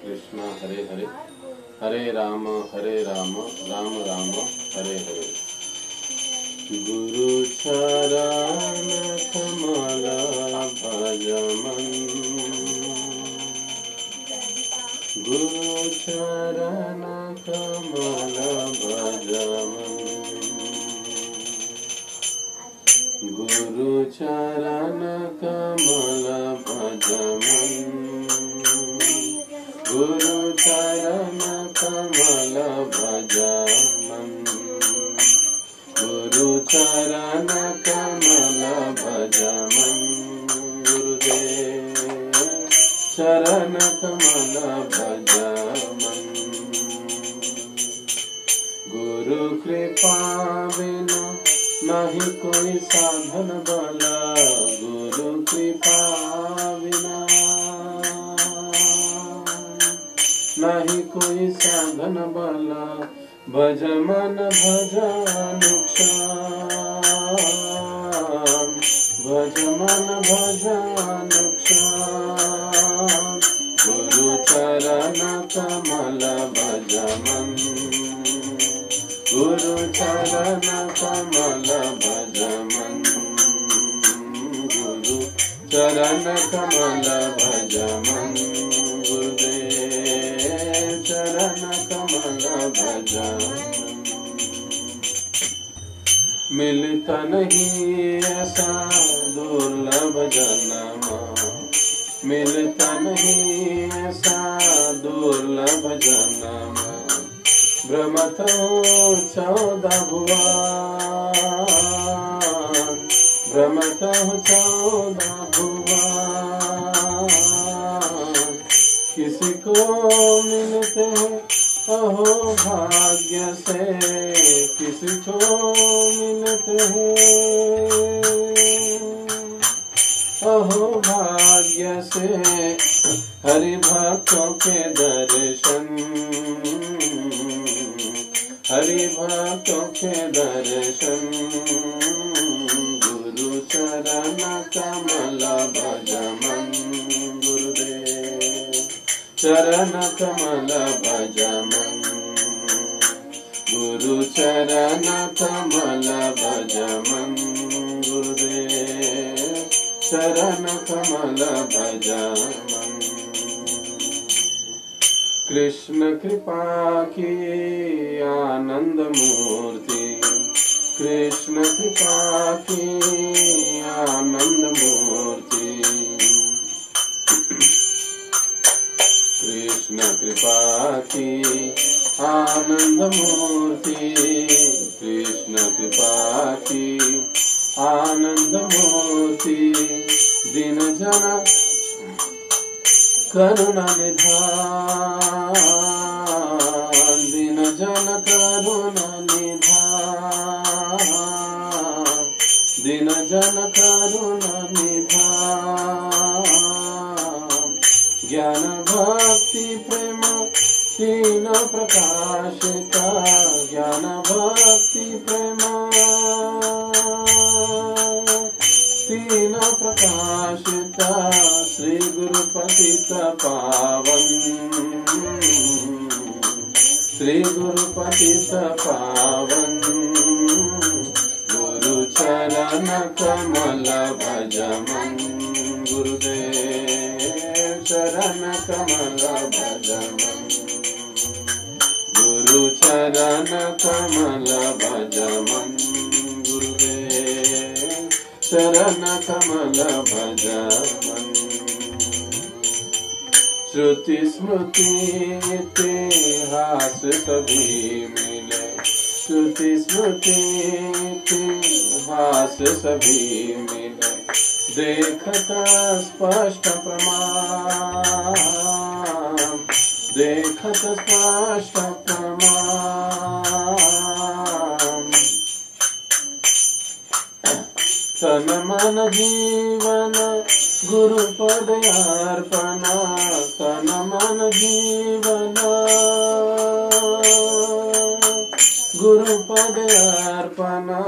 कृष्ण हरे हरे, हरे राम राम राम हरे हरे। गुरु चरण कमल भज मन, गुरु चरण कमल भज मन, गुरु चरण कमल भज मन, गुरु चरण कमल भज मन, गुरु चरण कमल भज मन, गुरुदेव चरण कमल भज मन। गुरु कृपा बिनु नहीं कोई साधन बला, गुरु कृपा बिना नहीं कोई साधन बला, भज मन भज अनुक्षाम, भज मन भज अनुक्षाम, गुरु चरण कमल भज मन, गुरु चरण कमल भज मन, गुरु चरण कमल भज मन, गुरुदेव चरण कमल भज मन। मिलता नहीं ऐसा दुर्लभ जन्म, मिलता नहीं ऐसा दुर्लभ जन्म, भ्रमत हूँ 14 भुवन, भ्रमत हूँ 14 भुवन, किसी को मिलते हैं अहो भाग्य से, किसी को मिलते हैं अहो भाग्य से, हरि भक्तों के दर्शन, हरि भक्तों के दर्शन, गुरु चरण कमल भज मन, गुरुदेव चरण कमल भज मन, गुरु चरण कमल भज मन, गुरुदेव चरण कमल भज मन। कृष्ण कृपा की आनंद मूर्ति, कृष्ण कृपा की आनंद मूर्ति, कृष्ण कृपा की आनंद मूर्ति, कृष्ण कृपा की आनंद मूर्ति, दिन जन करुणा निधान, दिन जन करुणा निधान, दिन जन करुणा निधान, ज्ञान भक्ति प्रेम तीन प्रकाशिता, ज्ञान भक्ति प्रेम तीन प्रकाशिता, श्री गुरु पतित पावन, श्री गुरु पतित पावन, गुरु चरण कमल भज मन, गुरुदेव चरण कमल भज मन, गुरु चरण कमल भज मन, गुरुदेव चरण कमल भज मन। श्रुति स्मृति इतिहास सभी मिले, श्रुति स्मृति इतिहास सभी मिले, देखत स्पष्ट प्रमाण, देखत स्पष्ट प्रमाण, तन मन जीवन गुरु पद अर्पणा, तन मन जीवन गुरु पद अर्पणा,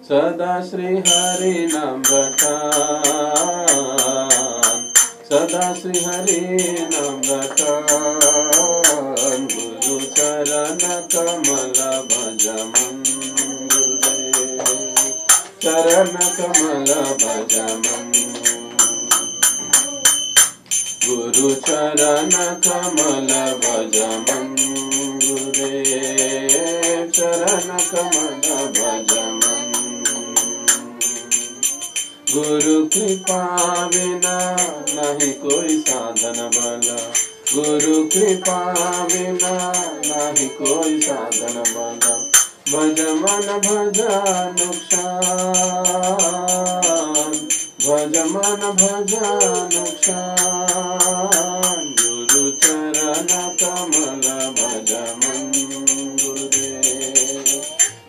सदा श्री हरि नाम रटान, सदा श्री हरि नाम रटान, चरण कमल भजमं गुरु चरण कमल भजमं गुरुदेव चरण कमल भजमं गुरु कृपा बिना नहीं कोई साधन बल गुरु कृपा बिना नहीं कोई साधन बल भज मन भज नुकसान भज मन भज नुकसान गुरु चरण कमल भजमं गुरुदेव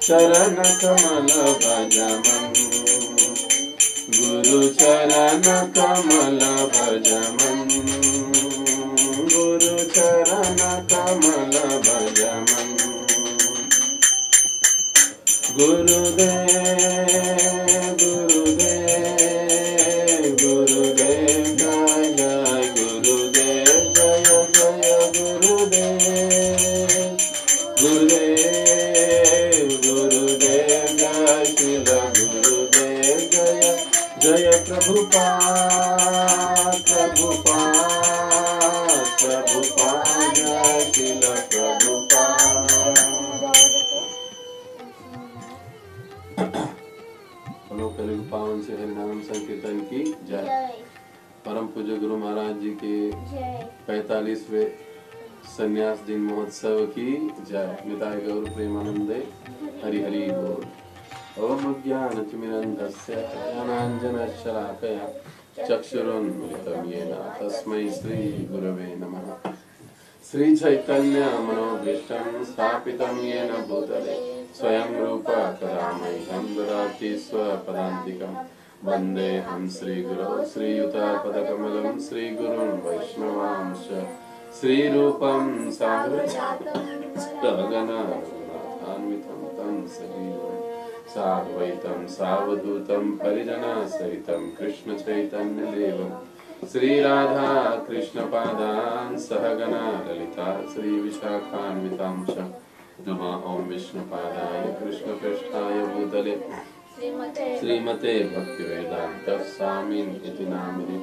चरण कमल भजमं गुरु चरण कमल भजमं गुरु चरण कमल भजमं गुरुदेव गुरुदेव गुरुदेव जय जय गुरुदेव जय जय गुरुदेव गुरुदेव गुरुदेव जय शिल गुरुदेव जय जय प्रभुपाद प्रभुपाद प्रभुपाद जय शिल प्रभुपाद। कलियुग पावन से हरिनाम संकीर्तन की जय। परम पूज्य गुरु महाराज जी के 45वें संन्यास दिन महोत्सव की जय। निताय गौर प्रेमानंदे हरि हरि बोल। ओम ज्ञानतिमिरन्धस्य ज्ञानाञ्जनशलाकया चक्षुरुन्मिलितं येन तस्मै श्री गुरवे नमः। श्री चैतन्य मनोभीष्टं स्थापितं येन भूतले स्वयं रूप कदामह्यं ददाति स्वपदान्तिकं वन्देऽहं श्रीगुरौ श्रीयुतापदकमलं श्रीगुरुं वैष्णवांश्च श्रीरूपं साग्रजातं रघुनाथान्वितं तं सजीवं साद्वैतं सावधूतं परिजनसहितं कृष्ण चैतन्यदेवं श्री राधा कृष्ण पादान् सहगना ललिता श्री विशाखान्वितांश नमः। ओम विष्णुपादाय कृष्ण पृष्ठाय भूतले श्रीमते भक्तिवेदांत स्वामिनिति नामिने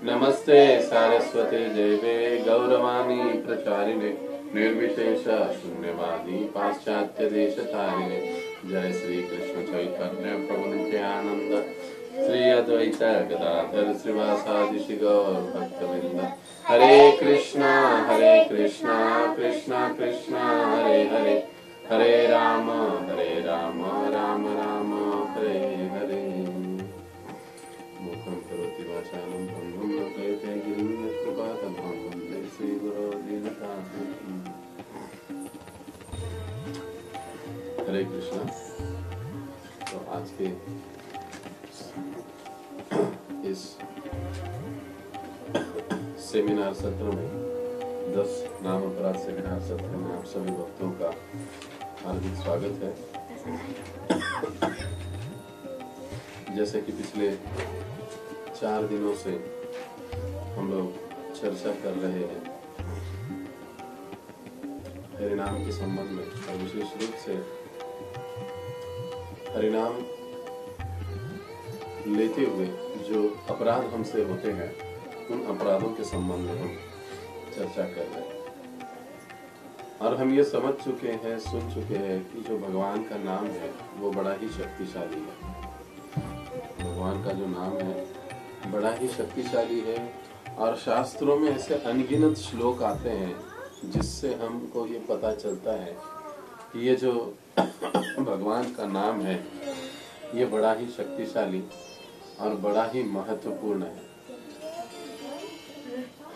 नमस्ते सारस्वते देवे गौरवाणी प्रचारिणे निर्विशेष शून्यवादी पाश्चात्य देशतारिणे। जय श्री कृष्ण चैतन्य प्रभु नित्यानंद श्री अद्वैत गदाधर श्रीवासादि श्री गौर भक्तवृंद। हरे कृष्णा कृष्णा कृष्णा हरे हरे हरे राम राम राम हरे हरे। मुखं करोति वाचालं भंगं न करोति गिरिं यत्कृपातमहं वन्दे श्रीगुरो दीनतां। हरे कृष्णा। तो आज के इस सेमिनार सत्र में 10 नाम अपराध सेमिनार सत्र में आप सभी भक्तों का हार्दिक स्वागत है। जैसे कि पिछले 4 दिनों से हम लोग चर्चा कर रहे हैं हरिनाम के संबंध में और विशेष रूप से हरिनाम लेते हुए जो अपराध हमसे होते हैं उन अपराधों के संबंध में हम चर्चा कर रहे हैं। और हम ये समझ चुके हैं, सुन चुके हैं कि जो भगवान का नाम है वो बड़ा ही शक्तिशाली है। भगवान का जो नाम है बड़ा ही शक्तिशाली है और शास्त्रों में ऐसे अनगिनत श्लोक आते हैं जिससे हमको ये पता चलता है कि ये जो भगवान का नाम है ये बड़ा ही शक्तिशाली और बड़ा ही महत्वपूर्ण है।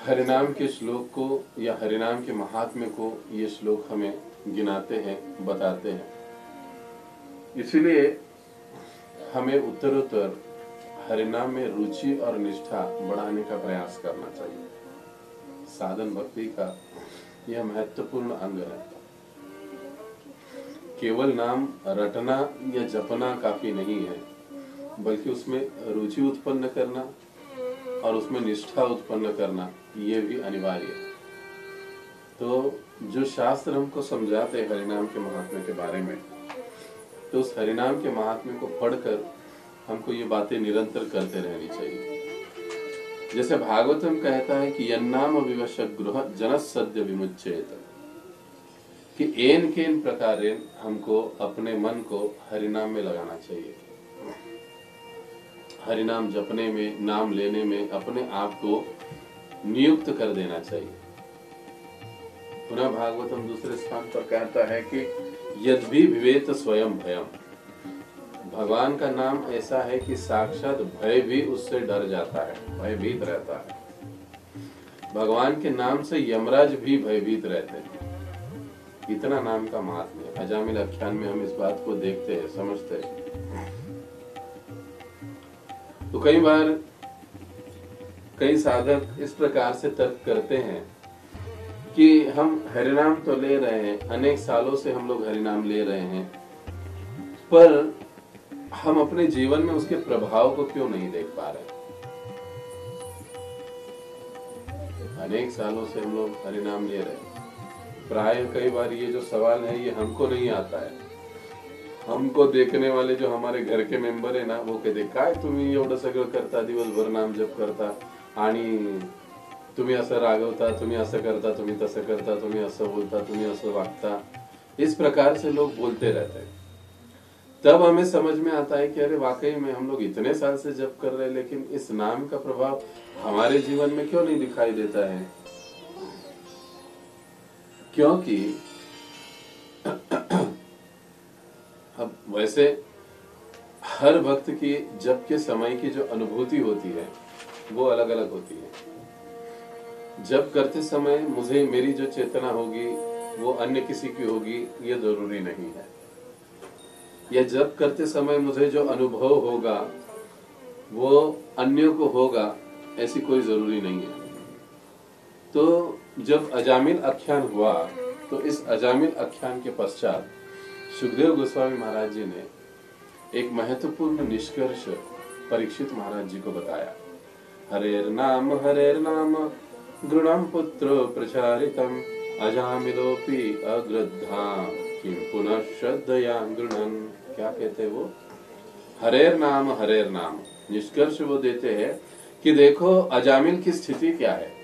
हरिनाम के श्लोक को या हरिनाम के महात्म्य को ये श्लोक हमें गिनाते हैं, बताते हैं। इसलिए हमें उत्तरोत्तर हरिनाम में रुचि और निष्ठा बढ़ाने का प्रयास करना चाहिए। साधन भक्ति का यह महत्वपूर्ण अंग है। केवल नाम रटना या जपना काफी नहीं है, बल्कि उसमें रुचि उत्पन्न करना और उसमें निष्ठा उत्पन्न करना ये भी अनिवार्य है। तो जो शास्त्र हमको समझाते हैं हरिनाम के महात्म्य के बारे में, तो उस हरिनाम के महात्म्य को पढ़कर हमको ये बातें निरंतर करते रहनी चाहिए। जैसे भागवतम कहता है कि यन्नाम विवश गृह जनस सद्य विमुच्येत, कि एन केन प्रकारेण हमको अपने मन को हरिनाम में लगाना चाहिए। हरिनाम जपने में, नाम लेने में अपने आप को नियुक्त कर देना चाहिए। पुनः भागवतम दूसरे स्थान पर कहता है कि यद्भी विवेत स्वयं भयम, भगवान का नाम ऐसा है कि साक्षात भय भी उससे डर जाता है, भयभीत रहता है। भगवान के नाम से यमराज भी भयभीत रहते हैं। इतना नाम का महात्म्य है। अजामिल आख्यान में हम इस बात को देखते हैं, समझते हैं। तो कई बार कई साधक इस प्रकार से तर्क करते हैं कि हम हरिनाम तो ले रहे हैं, अनेक सालों से हम लोग हरिनाम ले रहे हैं, पर हम अपने जीवन में उसके प्रभाव को क्यों नहीं देख पा रहे। अनेक सालों से हम लोग हरिनाम ले रहे हैं। प्राय कई बार ये जो सवाल है ये हमको नहीं आता है। हमको देखने वाले जो हमारे घर के मेंबर है ना, वो कहते काय तुम्ही एवढं सगळं करता, दिवसभर नाम जप करता आणि तुम्ही असं रागवता, तुम्ही असं करता, तुम्ही तसं करता, तुम्ही असं बोलता, तुम्ही असं वागता। इस प्रकार से लोग बोलते रहते हैं। तब हमें समझ में आता है कि अरे वाकई में हम लोग इतने साल से जप कर रहे हैं, लेकिन इस नाम का प्रभाव हमारे जीवन में क्यों नहीं दिखाई देता है। क्योंकि अब वैसे हर भक्त की जप के समय की जो अनुभूति होती है वो अलग अलग होती है। जप करते समय मुझे मेरी जो चेतना होगी वो अन्य किसी की होगी ये जरूरी नहीं है, या जप करते समय मुझे जो अनुभव होगा वो अन्यों को होगा ऐसी कोई जरूरी नहीं है। तो जब अजामिल आख्यान हुआ तो इस अजामिल आख्यान के पश्चात सुखदेव गोस्वामी महाराज जी ने एक महत्वपूर्ण निष्कर्ष परीक्षित महाराज जी को बताया। हरेर नाम गृणम पुत्र प्रचारितम अजामिलोपि अग्रद्धा किम पुनः श्रद्धया गृणन। क्या कहते हैं वो? हरेर नाम निष्कर्ष वो देते हैं कि देखो अजामिल की स्थिति क्या है।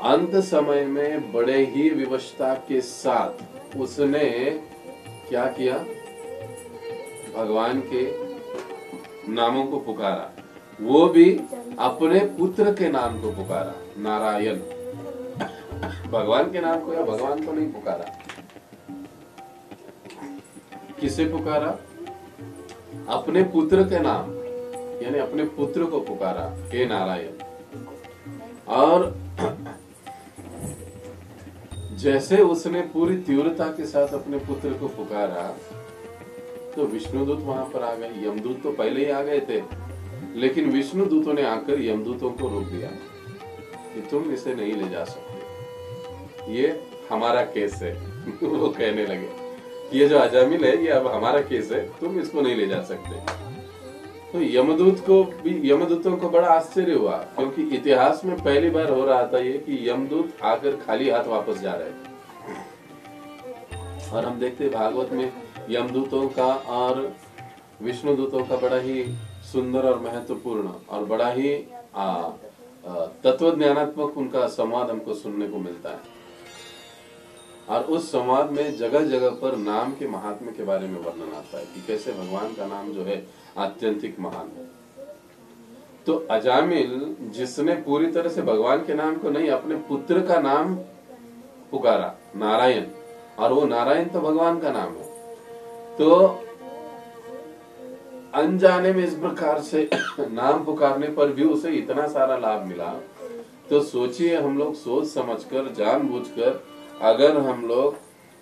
अंत समय में बड़े ही विवशता के साथ उसने क्या किया? भगवान के नामों को पुकारा, वो भी अपने पुत्र के नाम को पुकारा, नारायण। भगवान के नाम को या भगवान को नहीं पुकारा। किसे पुकारा? अपने पुत्र के नाम, यानी अपने पुत्र को पुकारा, हे नारायण। और जैसे उसने पूरी तीव्रता के साथ अपने पुत्र को पुकारा तो विष्णुदूत वहां पर आ गए। यमदूत तो पहले ही आ गए थे, लेकिन विष्णुदूतों ने आकर यमदूतों को रोक दिया कि तुम इसे नहीं ले जा सकते, ये हमारा केस है। वो कहने लगे कि ये जो अजामिल है ये अब हमारा केस है, तुम इसको नहीं ले जा सकते। तो यमदूतों को बड़ा आश्चर्य हुआ, क्योंकि इतिहास में पहली बार हो रहा था ये कि यमदूत आकर खाली हाथ वापस जा रहे थे। और हम देखते भागवत में यमदूतों का और विष्णुदूतों का बड़ा ही सुंदर और महत्वपूर्ण और बड़ा ही तत्वज्ञानात्मक उनका संवाद हमको सुनने को मिलता है। और उस संवाद में जगह जगह पर नाम के महात्म्य के बारे में वर्णन आता है कि कैसे भगवान का नाम जो है आत्यंतिक महान है। तो अजामिल जिसने पूरी तरह से भगवान के नाम को नहीं, अपने पुत्र का नाम पुकारा, नारायण, और वो नारायण तो भगवान का नाम है, तो अनजाने में इस प्रकार से नाम पुकारने पर भी उसे इतना सारा लाभ मिला। तो सोचिए, हम लोग सोच समझकर, जानबूझकर अगर हम लोग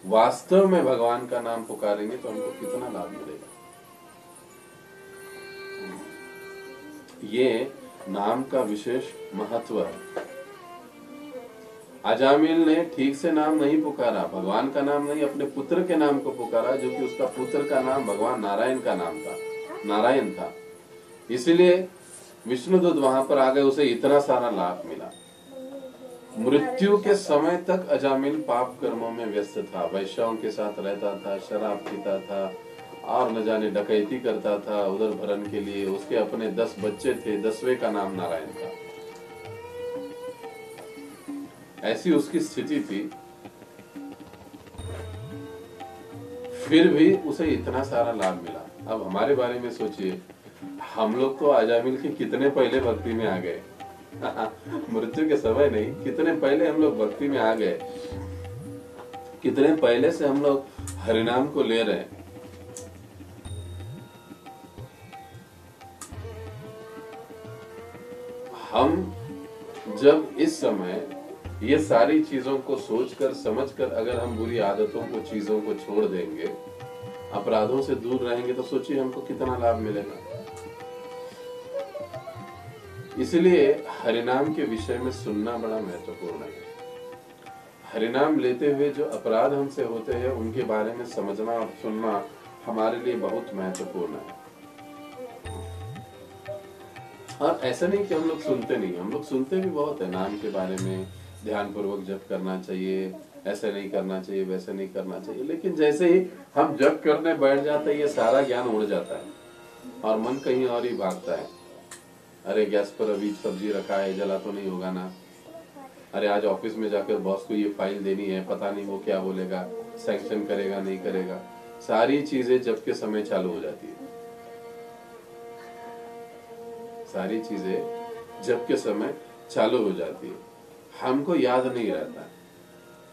वास्तव में भगवान का नाम पुकारेंगे तो हमको कितना लाभ मिलेगा। ये नाम का विशेष महत्व है। अजामिल ने ठीक से नाम नहीं पुकारा, भगवान का नाम नहीं, अपने पुत्र के नाम को पुकारा, जो कि उसका पुत्र का नाम भगवान नारायण का नाम था, नारायण था। इसलिए विष्णुदूत वहां पर आ गए, उसे इतना सारा लाभ मिला। मृत्यु के समय तक अजामिल पाप कर्मों में व्यस्त था, वैश्याओं के साथ रहता था, शराब पीता था और न जाने डकैती करता था उधर भरण के लिए। उसके अपने 10 बच्चे थे, 10वें का नाम नारायण था। ऐसी उसकी स्थिति थी, फिर भी उसे इतना सारा लाभ मिला। अब हमारे बारे में सोचिए, हम लोग तो अजामिल के कितने पहले भक्ति में आ गए। मृत्यु के समय नहीं, कितने पहले हम लोग भक्ति में आ गए, कितने पहले से हम लोग हरिनाम को ले रहे हैं। हम जब इस समय ये सारी चीजों को सोचकर समझकर अगर हम बुरी आदतों को, चीजों को छोड़ देंगे, अपराधों से दूर रहेंगे, तो सोचिए हमको कितना लाभ मिलेगा। इसलिए हरिनाम के विषय में सुनना बड़ा महत्वपूर्ण है। हरिनाम लेते हुए जो अपराध हमसे होते हैं उनके बारे में समझना और सुनना हमारे लिए बहुत महत्वपूर्ण है। और ऐसा नहीं कि हम लोग सुनते नहीं, हम लोग सुनते भी बहुत है। नाम के बारे में ध्यान पूर्वक जप करना चाहिए, ऐसे नहीं करना चाहिए, वैसे नहीं करना चाहिए, लेकिन जैसे ही हम जप करने बैठ जाते हैं ये सारा ज्ञान उड़ जाता है और मन कहीं और ही भागता है। अरे गैस पर अभी सब्जी रखा है, जला तो नहीं होगा ना। अरे आज ऑफिस में जाकर बॉस को ये फाइल देनी है, पता नहीं वो क्या बोलेगा, सैंक्शन करेगा नहीं करेगा। सारी चीजें जब के समय चालू हो जाती है, सारी चीजें जब के समय चालू हो जाती है। हमको याद नहीं रहता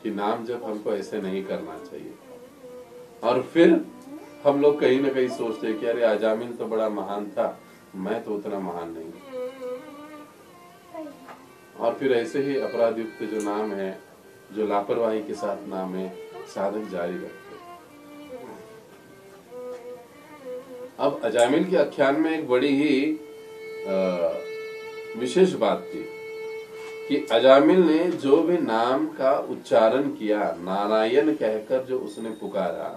कि नाम जब हमको ऐसे नहीं करना चाहिए। और फिर हम लोग कहीं ना कहीं सोचते हैं कि अरे अजामिल तो बड़ा महान था, मैं तो उतना महान नहीं। और फिर ऐसे ही अपराध युक्त जो नाम है, जो लापरवाही के साथ नाम है, साधक जारी रखते। अब अजामिल के आख्यान में एक बड़ी ही विशेष बात थी कि अजामिल ने जो भी नाम का उच्चारण किया, नारायण कहकर जो उसने पुकारा,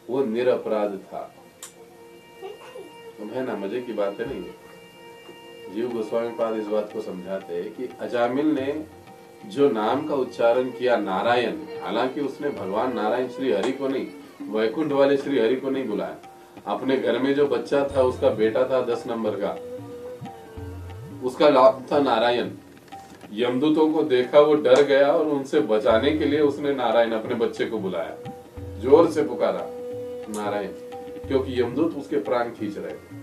वो निरपराध था। है ना, मजे की बात है नहीं। जीव गोस्वामी पाद इस बात को समझाते हैं कि अजामिल ने जो नाम का उच्चारण किया नारायण, हालांकि उसने भगवान नारायण श्री हरि को नहीं, वैकुंठ वाले श्री हरि को नहीं बुलाया। अपने घर में जो बच्चा था, उसका बेटा था 10 नंबर का, उसका नाम था नारायण। यमदूतों को देखा, वो डर गया और उनसे बचाने के लिए उसने नारायण अपने बच्चे को बुलाया, जोर से पुकारा नारायण, क्योंकि यमदूत उसके प्राण खींच रहे थे।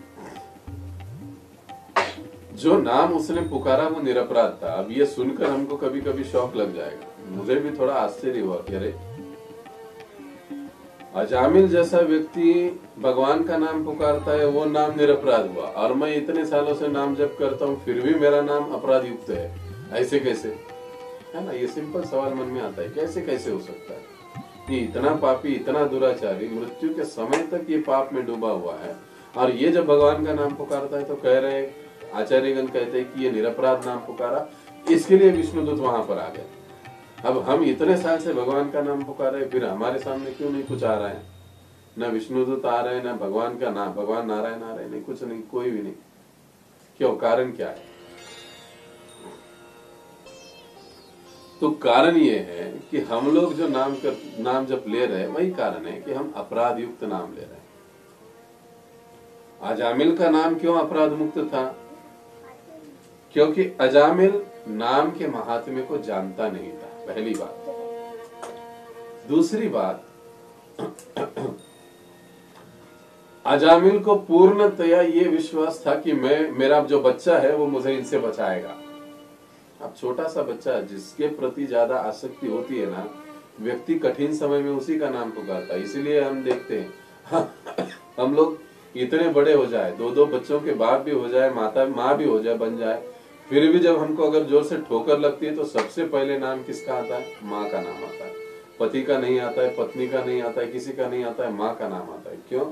जो नाम उसने पुकारा वो निरपराध था। अब ये सुनकर हमको कभी कभी शौक लग जाएगा। मुझे भी थोड़ा आश्चर्य हुआ कि अरे अजामिल जैसा व्यक्ति भगवान का नाम पुकारता है, वो नाम निरपराध हुआ, और मैं इतने सालों से नाम जप करता हूँ फिर भी मेरा नाम अपराध युक्त है। ऐसे कैसे? है ना, ये सिंपल सवाल मन में आता है, कैसे कैसे हो सकता है कि इतना पापी, इतना दुराचारी मृत्यु के समय तक ये पाप में डूबा हुआ है, और ये जब भगवान का नाम पुकारता है तो कह रहे, आचार्यगण कहते हैं कि ये निरपराध नाम पुकारा, इसके लिए विष्णुदूत वहां पर आ गए। अब हम इतने साल से भगवान का नाम पुकार रहे, फिर हमारे सामने क्यों नहीं कुछ आ रहा है? न विष्णुदूत आ रहे हैं, न भगवान का नाम, भगवान नारायण आ रहे, नहीं कुछ नहीं, कोई भी नहीं। क्यों? कारण क्या है? तो कारण ये है कि हम लोग जो नाम जब ले रहे हैं, वही कारण है कि हम अपराध युक्त नाम ले रहे हैं। अजामिल का नाम क्यों अपराध मुक्त था? क्योंकि अजामिल नाम के महात्म्य को जानता नहीं था, पहली बात। दूसरी बात, अजामिल को पूर्णतया ये विश्वास था कि मेरा जो बच्चा है वो मुझे इनसे बचाएगा। अब छोटा सा बच्चा जिसके प्रति ज्यादा आसक्ति होती है ना, व्यक्ति कठिन समय में उसी का नाम पुकारता है। इसीलिए हम देखते हैं हम लोग इतने बड़े हो जाए, 2-2 बच्चों के बाप भी हो जाए, माँ भी हो जाए, बन जाए, फिर भी जब हमको अगर जोर से ठोकर लगती है तो सबसे पहले नाम किसका आता है? माँ का नाम आता है। पति का नहीं आता है, पत्नी का नहीं आता है, किसी का नहीं आता है, माँ का नाम आता है। क्यों?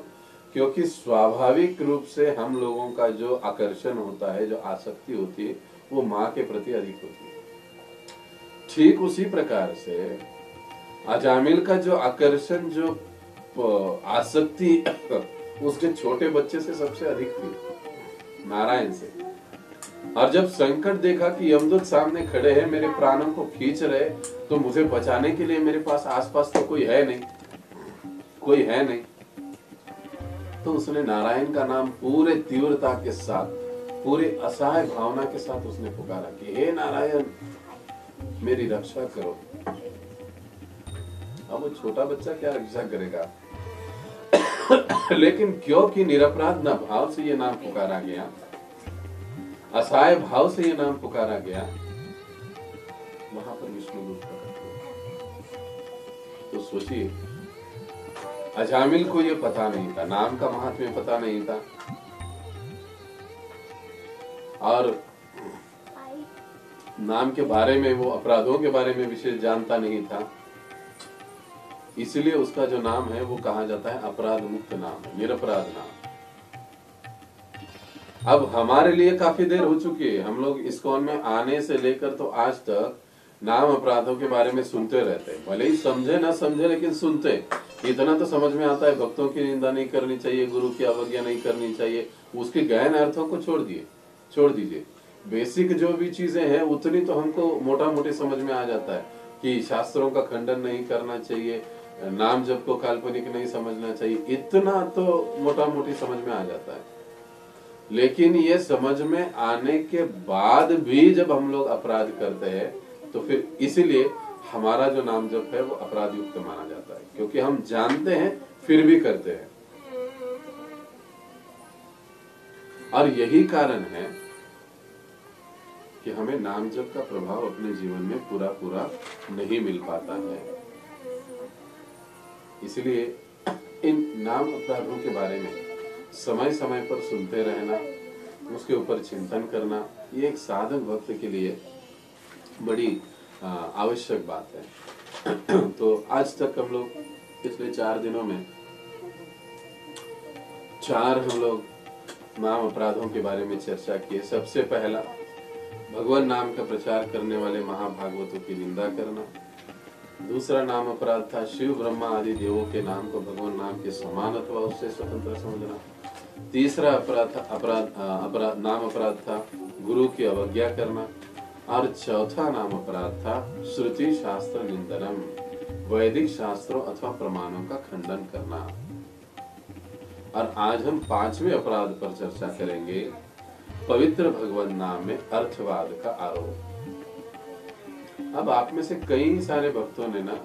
क्योंकि स्वाभाविक रूप से हम लोगों का जो आकर्षण होता है, जो आसक्ति होती है, वो माँ के प्रति अधिक होती है। ठीक उसी प्रकार से अजामिल का जो आकर्षण, जो आसक्ति उसके छोटे बच्चे से सबसे अधिक थी, नारायण से। और जब संकट देखा कि यमदूत सामने खड़े हैं, मेरे प्राणों को खींच रहे, तो मुझे बचाने के लिए मेरे पास आसपास तो कोई है नहीं, कोई है नहीं, तो उसने नारायण का नाम पूरे तीव्रता के साथ, पूरे असहाय भावना के साथ उसने पुकारा कि हे नारायण मेरी रक्षा करो। अब वो छोटा बच्चा क्या रक्षा करेगा लेकिन क्योंकि निरपराध न भाव से ये नाम पुकारा गया, असहाय भाव से ये नाम पुकारा गया, वहां पर विष्णु दूत प्रकट हुए। तो सोचिए, अजामिल को ये पता नहीं था, नाम का महात्म्य पता नहीं था, और नाम के बारे में, वो अपराधों के बारे में विशेष जानता नहीं था, इसलिए उसका जो नाम है वो कहा जाता है अपराध मुक्त नाम है, निरपराध नाम। अब हमारे लिए काफी देर हो चुकी है, हम लोग इस्कॉन में आने से लेकर तो आज तक नाम अपराधों के बारे में सुनते रहते हैं, भले ही समझे ना समझे लेकिन सुनते। इतना तो समझ में आता है, भक्तों की निंदा नहीं करनी चाहिए, गुरु की अवज्ञा नहीं करनी चाहिए, उसके गहन अर्थों को छोड़ दीजिए। बेसिक जो भी चीजें हैं उतनी तो हमको मोटा मोटी समझ में आ जाता है कि शास्त्रों का खंडन नहीं करना चाहिए, नाम जप को काल्पनिक नहीं समझना चाहिए, इतना तो मोटा मोटी समझ में आ जाता है। लेकिन ये समझ में आने के बाद भी जब हम लोग अपराध करते हैं तो फिर इसीलिए हमारा जो नाम जप है वो अपराध युक्त माना जाता है, क्योंकि हम जानते हैं फिर भी करते हैं। और यही कारण है कि हमें नाम जप का प्रभाव अपने जीवन में पूरा नहीं मिल पाता है। इसलिए इन नाम अपराधों के बारे में समय समय पर सुनते रहना, उसके ऊपर चिंतन करना, ये एक साधक भक्त के लिए बड़ी आवश्यक बात है। तो आज तक हम लोग पिछले 4 दिनों में 4 हम लोग नाम अपराधों के बारे में चर्चा की। सबसे पहला, भगवान नाम का प्रचार करने वाले महाभागवतों की निंदा करना। दूसरा नाम अपराध था शिव ब्रह्मा आदि देवों के नाम को भगवान नाम के समान अथवा उससे स्वतंत्र समझना। तीसरा नाम अपराध था गुरु की अवज्ञा करना। और चौथा नाम अपराध था श्रुति शास्त्र निंदनम, वैदिक शास्त्रों अथवा प्रमाणों का खंडन करना। और आज हम 5वें अपराध पर चर्चा करेंगे, पवित्र भगवान नाम में अर्थवाद का आरोप। अब आप में से कई सारे भक्तों ने ना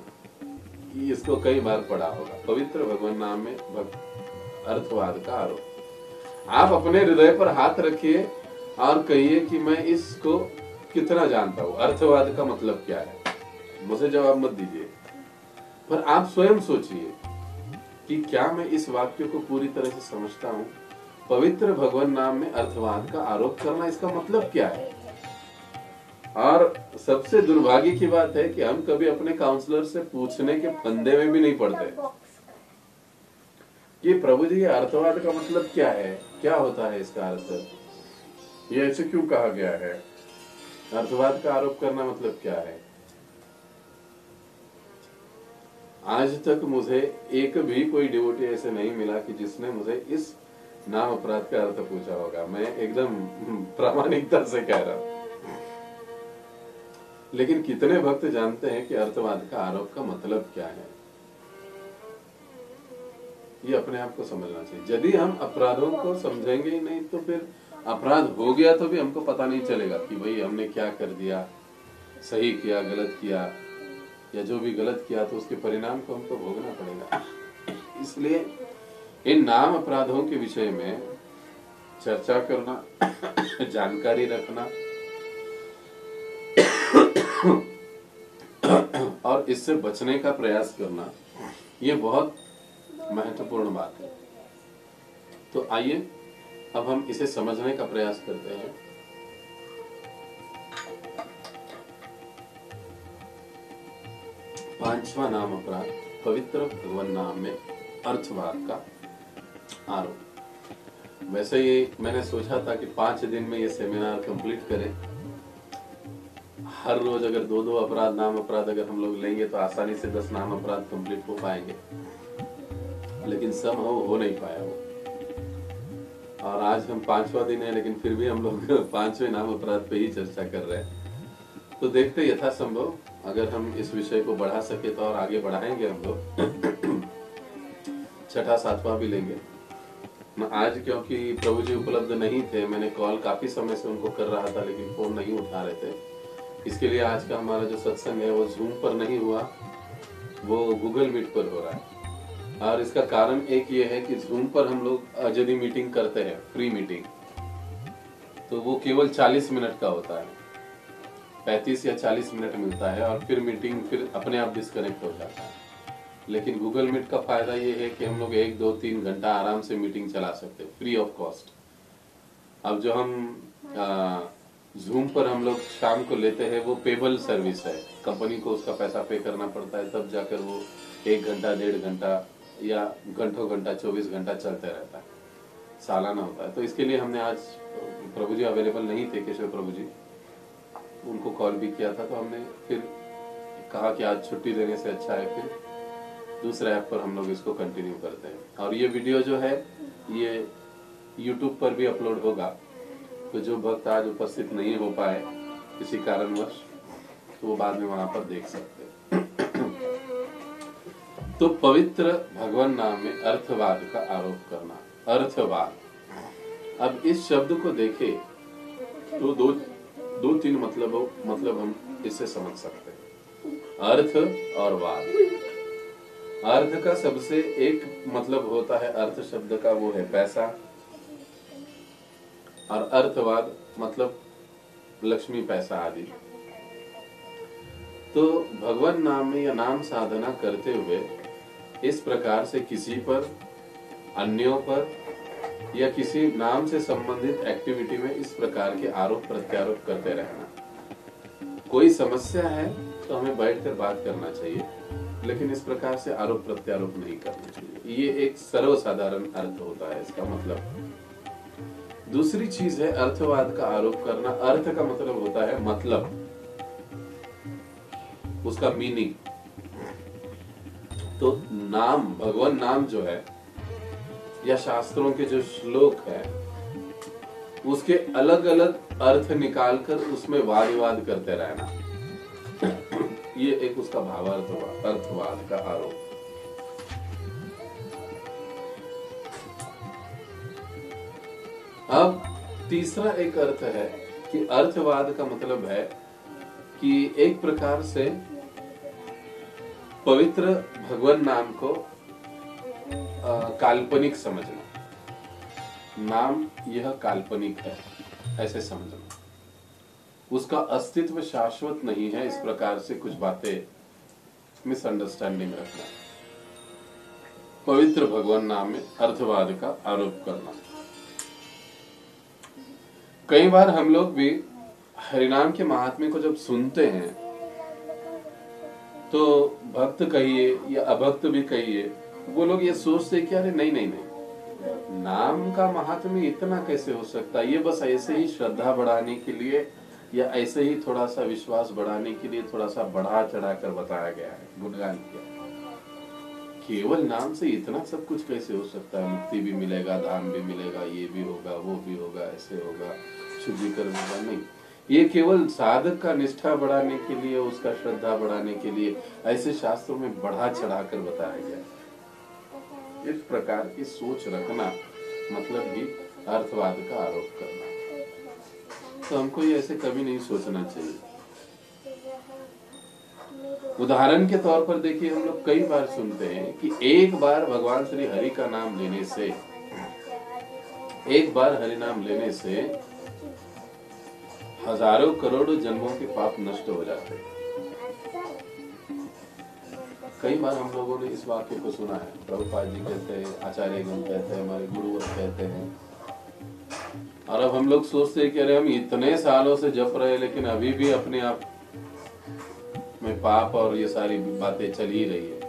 इसको कई बार पढ़ा होगा, पवित्र भगवान नाम में अर्थवाद का आरोप। आप अपने हृदय पर हाथ रखिए और कहिए कि मैं इसको कितना जानता हूं, अर्थवाद का मतलब क्या है। मुझे जवाब मत दीजिए, पर आप स्वयं सोचिए कि क्या मैं इस वाक्य को पूरी तरह से समझता हूं। पवित्र भगवान नाम में अर्थवाद का आरोप करना, इसका मतलब क्या है। और सबसे दुर्भाग्य की बात है कि हम कभी अपने काउंसलर से पूछने के फंदे में भी नहीं पड़ते कि प्रभु जी अर्थवाद का मतलब क्या है, क्या होता है इसका अर्थ, ये ऐसे क्यों कहा गया है, अर्थवाद का आरोप करना मतलब क्या है। आज तक मुझे एक भी कोई डिवोटी ऐसे नहीं मिला कि जिसने मुझे इस नाम अपराध का अर्थ पूछा होगा। मैं एकदम प्रामाणिकता से कह रहा हूं। लेकिन कितने भक्त जानते हैं कि अर्थवाद का आरोप का मतलब क्या है, ये अपने आप को समझना चाहिए। यदि हम अपराधों को समझेंगे ही नहीं तो फिर अपराध हो गया तो भी हमको पता नहीं चलेगा कि भाई हमने क्या कर दिया, सही किया, गलत किया, या जो भी गलत किया तो उसके परिणाम को हमको भोगना पड़ेगा। इसलिए इन नाम अपराधों के विषय में चर्चा करना, जानकारी रखना और इससे बचने का प्रयास करना, ये बहुत महत्वपूर्ण बात है। तो आइए अब हम इसे समझने का प्रयास करते हैं। पांचवा नाम अपराध, पवित्र भगवान नाम में अर्थवाद का आरोप। वैसे ये मैंने सोचा था कि 5 दिन में ये सेमिनार कंप्लीट करें। हर रोज अगर 2-2 अपराध, नाम अपराध अगर हम लोग लेंगे तो आसानी से 10 नाम अपराध कंप्लीट हो पाएंगे, लेकिन सब हो नहीं पाया वो। और आज हम 5वां दिन है, लेकिन फिर भी हम लोग 5वें नाम अपराध पे ही चर्चा कर रहे हैं। तो देखते यथासंभव अगर हम इस विषय को बढ़ा सके तो और आगे बढ़ाएंगे हम लोग। 6वां 7वां भी लेंगे। आज क्योंकि प्रभु जी उपलब्ध नहीं थे, मैंने कॉल काफी समय से उनको कर रहा था लेकिन फोन नहीं उठा रहे थे। इसके लिए आज का हमारा जो सत्संग है वो जूम पर नहीं हुआ, वो गूगल मीट पर हो रहा है। और इसका कारण एक ये है कि जूम पर हम लोग यदि मीटिंग करते हैं, फ्री मीटिंग, तो वो केवल 40 मिनट का होता है, 35 या 40 मिनट मिलता है और फिर मीटिंग फिर अपने आप डिस्कनेक्ट हो जाता है। लेकिन गूगल मीट का फायदा ये है कि हम लोग 1, 2, 3 घंटा आराम से मीटिंग चला सकते हैं फ्री ऑफ कॉस्ट। अब जो हम जूम पर हम लोग शाम को लेते हैं वो पेबल सर्विस है, कंपनी को उसका पैसा पे करना पड़ता है, तब जाकर वो 1 घंटा 1.5 घंटा या घंटों घंटा 24 घंटा चलते रहता है, सालाना होता है। तो इसके लिए हमने आज, प्रभु जी अवेलेबल नहीं थे, केशव प्रभु जी, उनको कॉल भी किया था, तो हमने फिर कहा कि आज छुट्टी देने से अच्छा है फिर दूसरे ऐप पर हम लोग इसको कंटिन्यू करते हैं। और ये वीडियो जो है ये YouTube पर भी अपलोड होगा, तो जो भक्त आज उपस्थित नहीं हो पाए किसी कारणवश, तो वो बाद में वहां पर देख सकते हैं। तो पवित्र भगवान नाम में अर्थवाद का आरोप करना, अर्थवाद। अब इस शब्द को देखें तो दो तीन मतलब हम इससे समझ सकते हैं, अर्थ और वाद। अर्थ का सबसे एक मतलब होता है, अर्थ शब्द का वो है पैसा, और अर्थवाद मतलब लक्ष्मी पैसा आदि। तो भगवान नाम में या नाम साधना करते हुए इस प्रकार से किसी पर, अन्यों पर या किसी नाम से संबंधित एक्टिविटी में इस प्रकार के आरोप प्रत्यारोप करते रहना। कोई समस्या है तो हमें बैठकर बात करना चाहिए, लेकिन इस प्रकार से आरोप प्रत्यारोप नहीं करना चाहिए। ये एक सर्वसाधारण अर्थ होता है इसका मतलब। दूसरी चीज है अर्थवाद का आरोप करना। अर्थ का मतलब होता है मतलब, उसका मीनिंग। तो नाम, भगवान नाम जो है या शास्त्रों के जो श्लोक है उसके अलग अलग अर्थ निकालकर उसमें वाद विवाद करते रहना, ये एक उसका भावार्थ हुआ, अर्थवाद का आरोप। अब तीसरा एक अर्थ है कि अर्थवाद का मतलब है कि एक प्रकार से पवित्र भगवान नाम को काल्पनिक समझना, नाम यह काल्पनिक है ऐसे समझना, उसका अस्तित्व शाश्वत नहीं है, इस प्रकार से कुछ बातें मिसअंडरस्टैंडिंग रखना। पवित्र भगवान नाम में अर्थवाद का आरोप करना। कई बार हम लोग भी हरिनाम के महात्म्य को जब सुनते हैं तो भक्त कहिए या अभक्त भी कहिए, वो लोग ये सोचते कि अरे नहीं नहीं नहीं, नाम का महात्म्य इतना कैसे हो सकता है, ये बस ऐसे ही श्रद्धा बढ़ाने के लिए या ऐसे ही थोड़ा सा विश्वास बढ़ाने के लिए थोड़ा सा बढ़ा चढ़ा कर बताया गया है, गुणगान किया। केवल नाम से इतना सब कुछ कैसे हो सकता है, मुक्ति भी मिलेगा, धाम भी मिलेगा, ये भी होगा, वो भी होगा, ऐसे होगा, शुद्धिकरण होगा, नहीं। ये केवल साधक का निष्ठा बढ़ाने के लिए, उसका श्रद्धा बढ़ाने के लिए ऐसे शास्त्रों में बढ़ा चढ़ा कर बताया गया। इस प्रकार की सोच रखना मतलब भी अर्थवाद का आरोप करना। तो हमको ये ऐसे कभी नहीं सोचना चाहिए। उदाहरण के तौर पर देखिए, हम लोग कई बार सुनते हैं कि एक बार भगवान श्री हरि का नाम लेने से, एक बार हरि नाम लेने से हजारों करोड़ों जन्मों के पाप नष्ट हो जाते हैं। कई बार हम लोगों ने इस वाक्य को सुना है, प्रभुपाद जी कहते हैं, आचार्यगण कहते हैं, हमारे गुरुवर कहते हैं, और अब हम लोग सोचते हैं कि अरे हम इतने सालों से जप रहे लेकिन अभी भी अपने आप में पाप और ये सारी बातें चल ही रही है।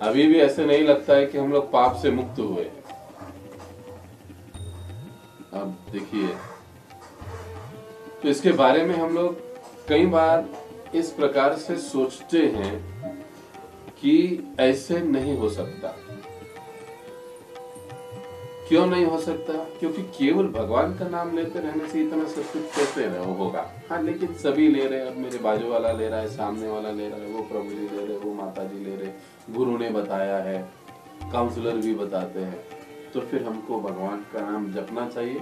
अभी भी ऐसे नहीं लगता है कि हम लोग पाप से मुक्त हुए। अब देखिए, तो इसके बारे में हम लोग कई बार इस प्रकार से सोचते हैं कि ऐसे नहीं हो सकता। क्यों नहीं हो सकता? क्योंकि केवल भगवान का नाम लेते रहने से इतना सब कुछ कैसे होगा। हाँ, लेकिन सभी ले रहे हैं, अब मेरे बाजू वाला ले रहा है, सामने वाला ले रहा है, वो प्रभु जी ले रहे, वो माता जी ले रहे, गुरु ने बताया है, काउंसलर भी बताते हैं, तो फिर हमको भगवान का नाम जपना चाहिए।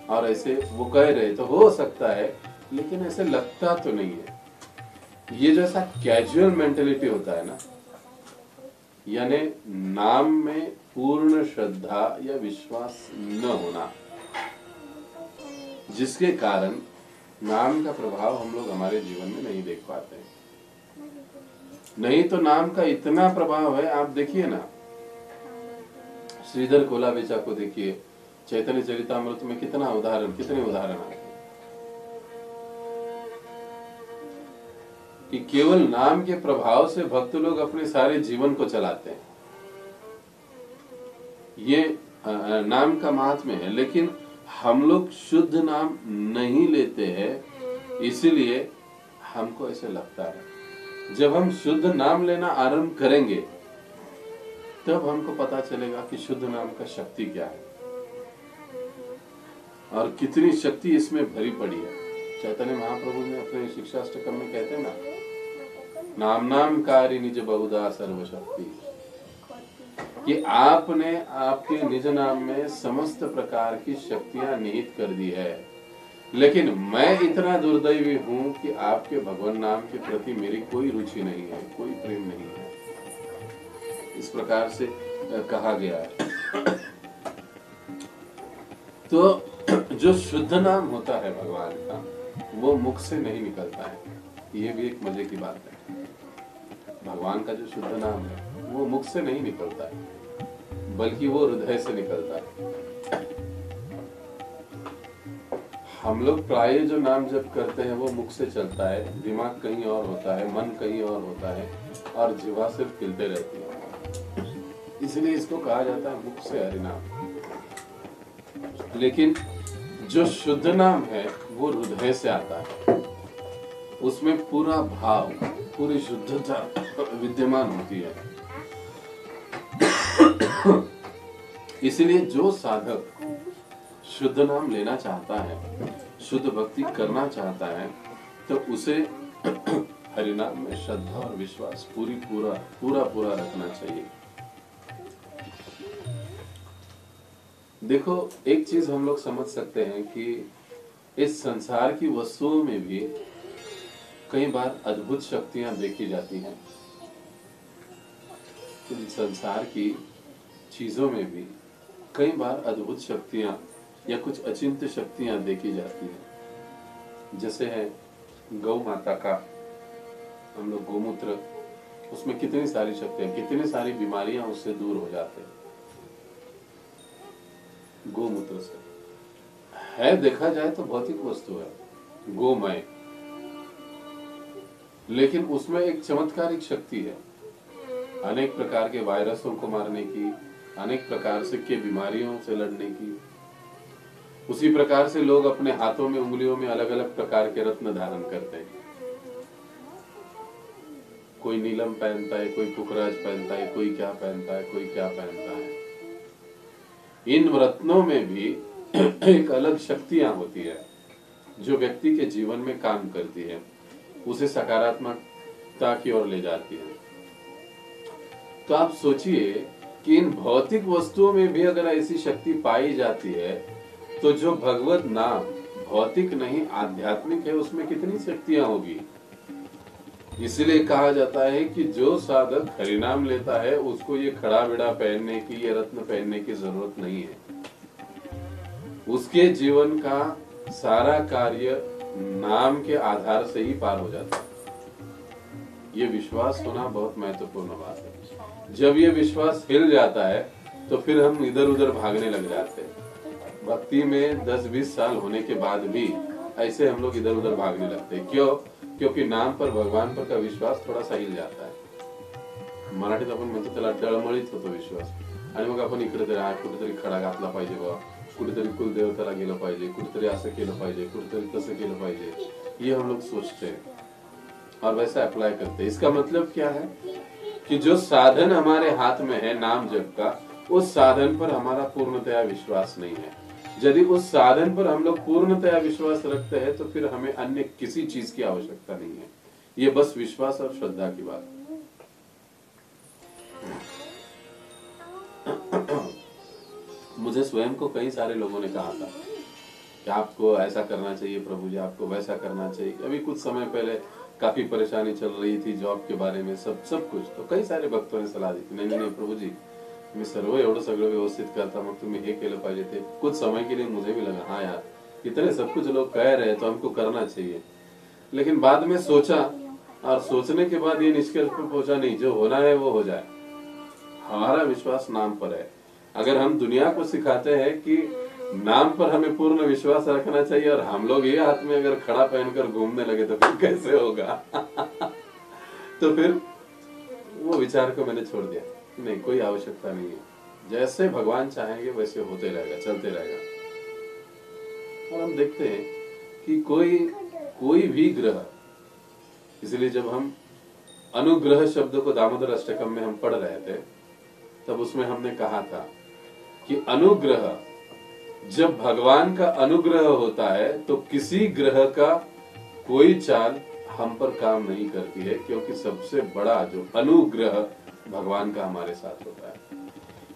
और ऐसे वो कह रहे तो हो सकता है, लेकिन ऐसे लगता तो नहीं है। ये जो ऐसा कैजुअल मेंटेलिटी होता है ना, यानी नाम में पूर्ण श्रद्धा या विश्वास न होना, जिसके कारण नाम का प्रभाव हम लोग हमारे जीवन में नहीं देख पाते हैं। नहीं तो नाम का इतना प्रभाव है, आप देखिए ना, श्रीधर कोलाबेचा को देखिए, चैतन्य चरितामृत में कितने उदाहरण आते हैं कि केवल नाम के प्रभाव से भक्त लोग अपने सारे जीवन को चलाते हैं। ये नाम का महात्म्य है। लेकिन हम लोग शुद्ध नाम नहीं लेते हैं, इसीलिए हमको ऐसे लगता है। जब हम शुद्ध नाम लेना आरंभ करेंगे तब हमको पता चलेगा कि शुद्ध नाम का शक्ति क्या है और कितनी शक्ति इसमें भरी पड़ी है। चैतन्य महाप्रभु ने अपने शिक्षाष्टकम में कहते हैं ना, नाम नाम कारी निज बहुधा सर्वशक्ति, कि आपने आपके निज नाम में समस्त प्रकार की शक्तियां निहित कर दी है। लेकिन मैं इतना दुर्दैवी हूं कि आपके भगवान नाम के प्रति मेरी कोई रुचि नहीं है, कोई प्रेम नहीं है। इस प्रकार से कहा गया है। तो जो शुद्ध नाम होता है भगवान का, वो मुख से नहीं निकलता है। ये भी एक मजे की बात है। भगवान का जो शुद्ध नाम है वो मुख से नहीं निकलता है, बल्कि वो हृदय से निकलता है। हम लोग प्राय जो नाम जप करते हैं वो मुख से चलता है, दिमाग कहीं और होता है, मन कहीं और होता है, और जीवा सिर्फ खिलते रहती है। इसलिए इसको कहा जाता है मुख से हरि नाम। लेकिन जो शुद्ध नाम है वो हृदय से आता है, उसमें पूरा भाव, पूरी शुद्धता विद्यमान होती है। इसलिए जो साधक शुद्ध नाम लेना चाहता है, शुद्ध भक्ति करना चाहता है, तो उसे हरिनाम में श्रद्धा और विश्वास पूरा रखना चाहिए। देखो, एक चीज हम लोग समझ सकते हैं कि इस संसार की वस्तुओं में भी कई बार अद्भुत शक्तियां देखी जाती हैं। इस संसार की चीजों में भी कई बार अद्भुत शक्तियां या कुछ अचिंत्य शक्तियां देखी जाती हैं। जैसे है गौ माता का, हम लोग गोमूत्र, उसमें कितनी सारी शक्तियां, कितनी सारी बीमारियां उससे दूर हो जाते हैं गोमूत्र से। है, देखा जाए तो भौतिक वस्तु है गोमय, लेकिन उसमें एक चमत्कारिक शक्ति है, अनेक प्रकार के वायरसों को मारने की, अनेक प्रकार से के बीमारियों से लड़ने की। उसी प्रकार से लोग अपने हाथों में, उंगलियों में अलग अलग प्रकार के रत्न धारण करते हैं। कोई नीलम पहनता है, कोई पुखराज पहनता है, कोई क्या पहनता है, कोई क्या पहनता है। इन रत्नों में भी एक अलग शक्तियां होती है जो व्यक्ति के जीवन में काम करती है, उसे सकारात्मकता की ओर ले जाती है। तो आप सोचिए कि इन भौतिक वस्तुओं में भी अगर ऐसी शक्ति पाई जाती है, तो जो भगवत नाम भौतिक नहीं आध्यात्मिक है, उसमें कितनी शक्तियां होगी। इसलिए कहा जाता है कि जो साधक हरिनाम लेता है उसको ये खड़ा बिड़ा पहनने की, ये रत्न पहनने की जरूरत नहीं है। उसके जीवन का सारा कार्य नाम के आधार से ही पार हो जाता है। ये विश्वास होना बहुत महत्वपूर्ण बात है। जब ये विश्वास हिल जाता है तो फिर हम इधर उधर भागने लग जाते हैं। भक्ति में 10-20 साल होने के बाद भी ऐसे हम लोग इधर उधर भागने लगते हैं। क्यों? क्योंकि नाम पर, भगवान पर का विश्वास थोड़ा सा हिल जाता है। मराठीत आपण म्हणतो त्याला डळमळीत होतो विश्वास, आणि मग आपण इकडे तरी कुठेतरी खडा घातला पाहिजे बा, कुठेतरी कुलदेवताला गेलं पाहिजे, कुठेतरी असं केलं पाहिजे, कुठेतरी तसं केलं पाहिजे, ये हम लोग सोचते हैं और वैसा अप्लाई करते हैं। इसका मतलब क्या है कि जो साधन हमारे हाथ में है नाम जप का, उस साधन पर हमारा पूर्णतया विश्वास नहीं है। यदि उस साधन पर हम लोग पूर्णतया विश्वास रखते हैं तो फिर हमें अन्य किसी चीज की आवश्यकता नहीं है। ये बस विश्वास और श्रद्धा की बात है। मुझे स्वयं को कई सारे लोगों ने कहा था कि आपको ऐसा करना चाहिए प्रभु जी, आपको वैसा करना चाहिए। अभी कुछ समय पहले काफी परेशानी चल रही थी जॉब के बारे में, सब कुछ, तो कई सारे भक्तों ने सलाह दी थी, नहीं नहीं प्रभु जी मी सर्व एवढं सगळं व्यवस्थित करता, मग तुम्ही हे केलं पाहिजे ते। कुछ समय के लिए मुझे भी लगा हाँ यार इतने सब कुछ लोग कह रहे हैं तो हमको करना चाहिए, लेकिन बाद में सोचा और सोचने के बाद ये निष्कर्ष पर पहुंचा नहीं, जो होना है वो हो जाए। हमारा विश्वास नाम पर है। अगर हम दुनिया को सिखाते हैं कि नाम पर हमें पूर्ण विश्वास रखना चाहिए और हम लोग ये हाथ में अगर खड़ा पहनकर घूमने लगे तो फिर कैसे होगा? तो फिर वो विचार को मैंने छोड़ दिया, नहीं कोई आवश्यकता नहीं है, जैसे भगवान चाहेंगे वैसे होते रहेगा, चलते रहेगा। और हम देखते हैं कि कोई भी ग्रह, इसलिए जब हम अनुग्रह शब्द को दामोदर अष्टकम में हम पढ़ रहे थे तब उसमें हमने कहा था कि अनुग्रह, जब भगवान का अनुग्रह होता है तो किसी ग्रह का कोई चाल हम पर काम नहीं करती है, क्योंकि सबसे बड़ा जो अनुग्रह भगवान का हमारे साथ होता है।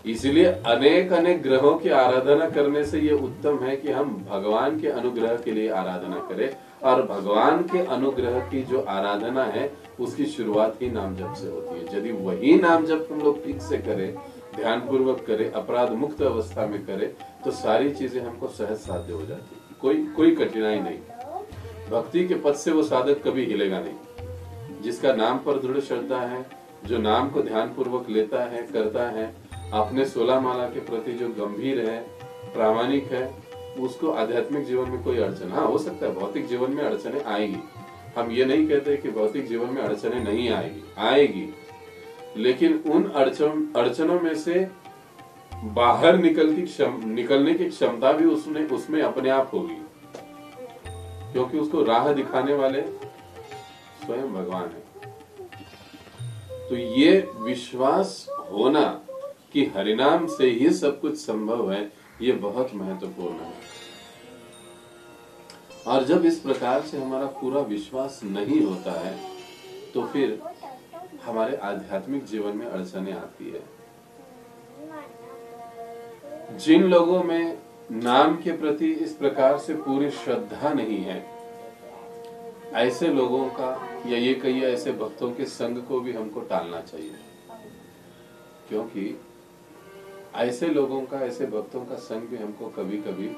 इसलिए अनेक अनेक ग्रहों की आराधना करने से ये उत्तम है कि हम भगवान के अनुग्रह के लिए आराधना करें, और भगवान के अनुग्रह की जो आराधना है उसकी शुरुआत ही नाम जप से होती है। यदि वही नाम जप हम लोग ठीक से करें, ध्यान पूर्वक करें, अपराध मुक्त अवस्था में करें, तो सारी चीजें हमको सहज साध्य हो जाती है, कोई कठिनाई नहीं। भक्ति के पथ से वो साधक कभी हिलेगा नहीं। जिसका नाम पर दृढ़ श्रद्धा है, जो नाम को ध्यान पूर्वक लेता है, करता है, अपने 16 माला के प्रति जो गंभीर है, प्रामाणिक है, उसको आध्यात्मिक जीवन में कोई अड़चन, हाँ हो सकता है भौतिक जीवन में अड़चने आएगी, हम ये नहीं कहते कि भौतिक जीवन में अड़चने नहीं आएगी, लेकिन उन अड़चनों में से बाहर निकलने की क्षमता भी उसमें अपने आप होगी, क्योंकि उसको राह दिखाने वाले स्वयं भगवान है। तो ये विश्वास होना कि हरिनाम से ही सब कुछ संभव है, ये बहुत महत्वपूर्ण है। और जब इस प्रकार से हमारा पूरा विश्वास नहीं होता है तो फिर हमारे आध्यात्मिक जीवन में अड़चने आती है। जिन लोगों में नाम के प्रति इस प्रकार से पूरी श्रद्धा नहीं है, ऐसे लोगों का या ये कहिए ऐसे भक्तों के संग को भी हमको टालना चाहिए, क्योंकि ऐसे लोगों का, ऐसे भक्तों का संग भी हमको कभी कभी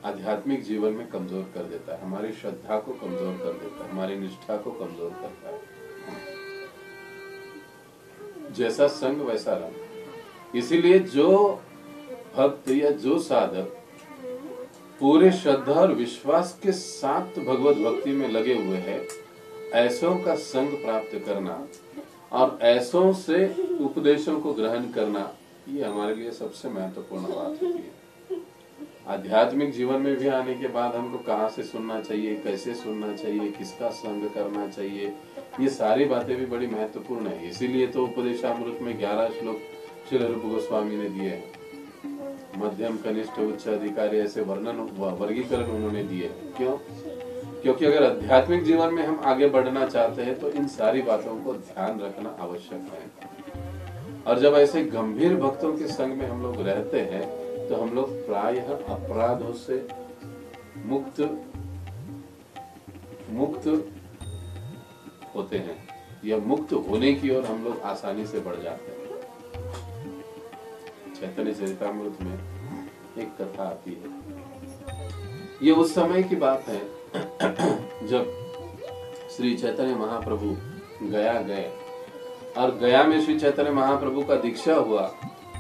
आध्यात्मिक जीवन में कमजोर कर देता है, हमारी श्रद्धा को कमजोर कर देता है, हमारी निष्ठा को कमजोर करता है। जैसा संग वैसा रंग। इसीलिए जो भक्त या जो साधक पूरे श्रद्धा और विश्वास के साथ भगवत भक्ति में लगे हुए हैं, ऐसों का संग प्राप्त करना और ऐसों से उपदेशों को ग्रहण करना, ये हमारे लिए सबसे महत्वपूर्ण बात होती है। आध्यात्मिक जीवन में भी आने के बाद हमको कहाँ से सुनना चाहिए, कैसे सुनना चाहिए, किसका संग करना चाहिए, ये सारी बातें भी बड़ी महत्वपूर्ण है। इसीलिए तो उपदेशामृत में 11 श्लोक श्री रूप गोस्वामी ने दिए हैं। मध्यम, कनिष्ठ, उच्च अधिकारी, ऐसे वर्गीकरण उन्होंने दिए। क्यों? क्योंकि अगर आध्यात्मिक जीवन में हम आगे बढ़ना चाहते हैं तो इन सारी बातों को ध्यान रखना आवश्यक है। और जब ऐसे गंभीर भक्तों के संग में हम लोग रहते हैं तो हम लोग प्रायः अपराधों से मुक्त होते हैं, या मुक्त होने की ओर हम लोग आसानी से बढ़ जाते हैं। चैतन्य चरितामृत में एक कथा आती है। ये उस समय की बात है जब श्री चैतन्य महाप्रभु गया गए, और गया में श्री चैतन्य महाप्रभु का दीक्षा हुआ।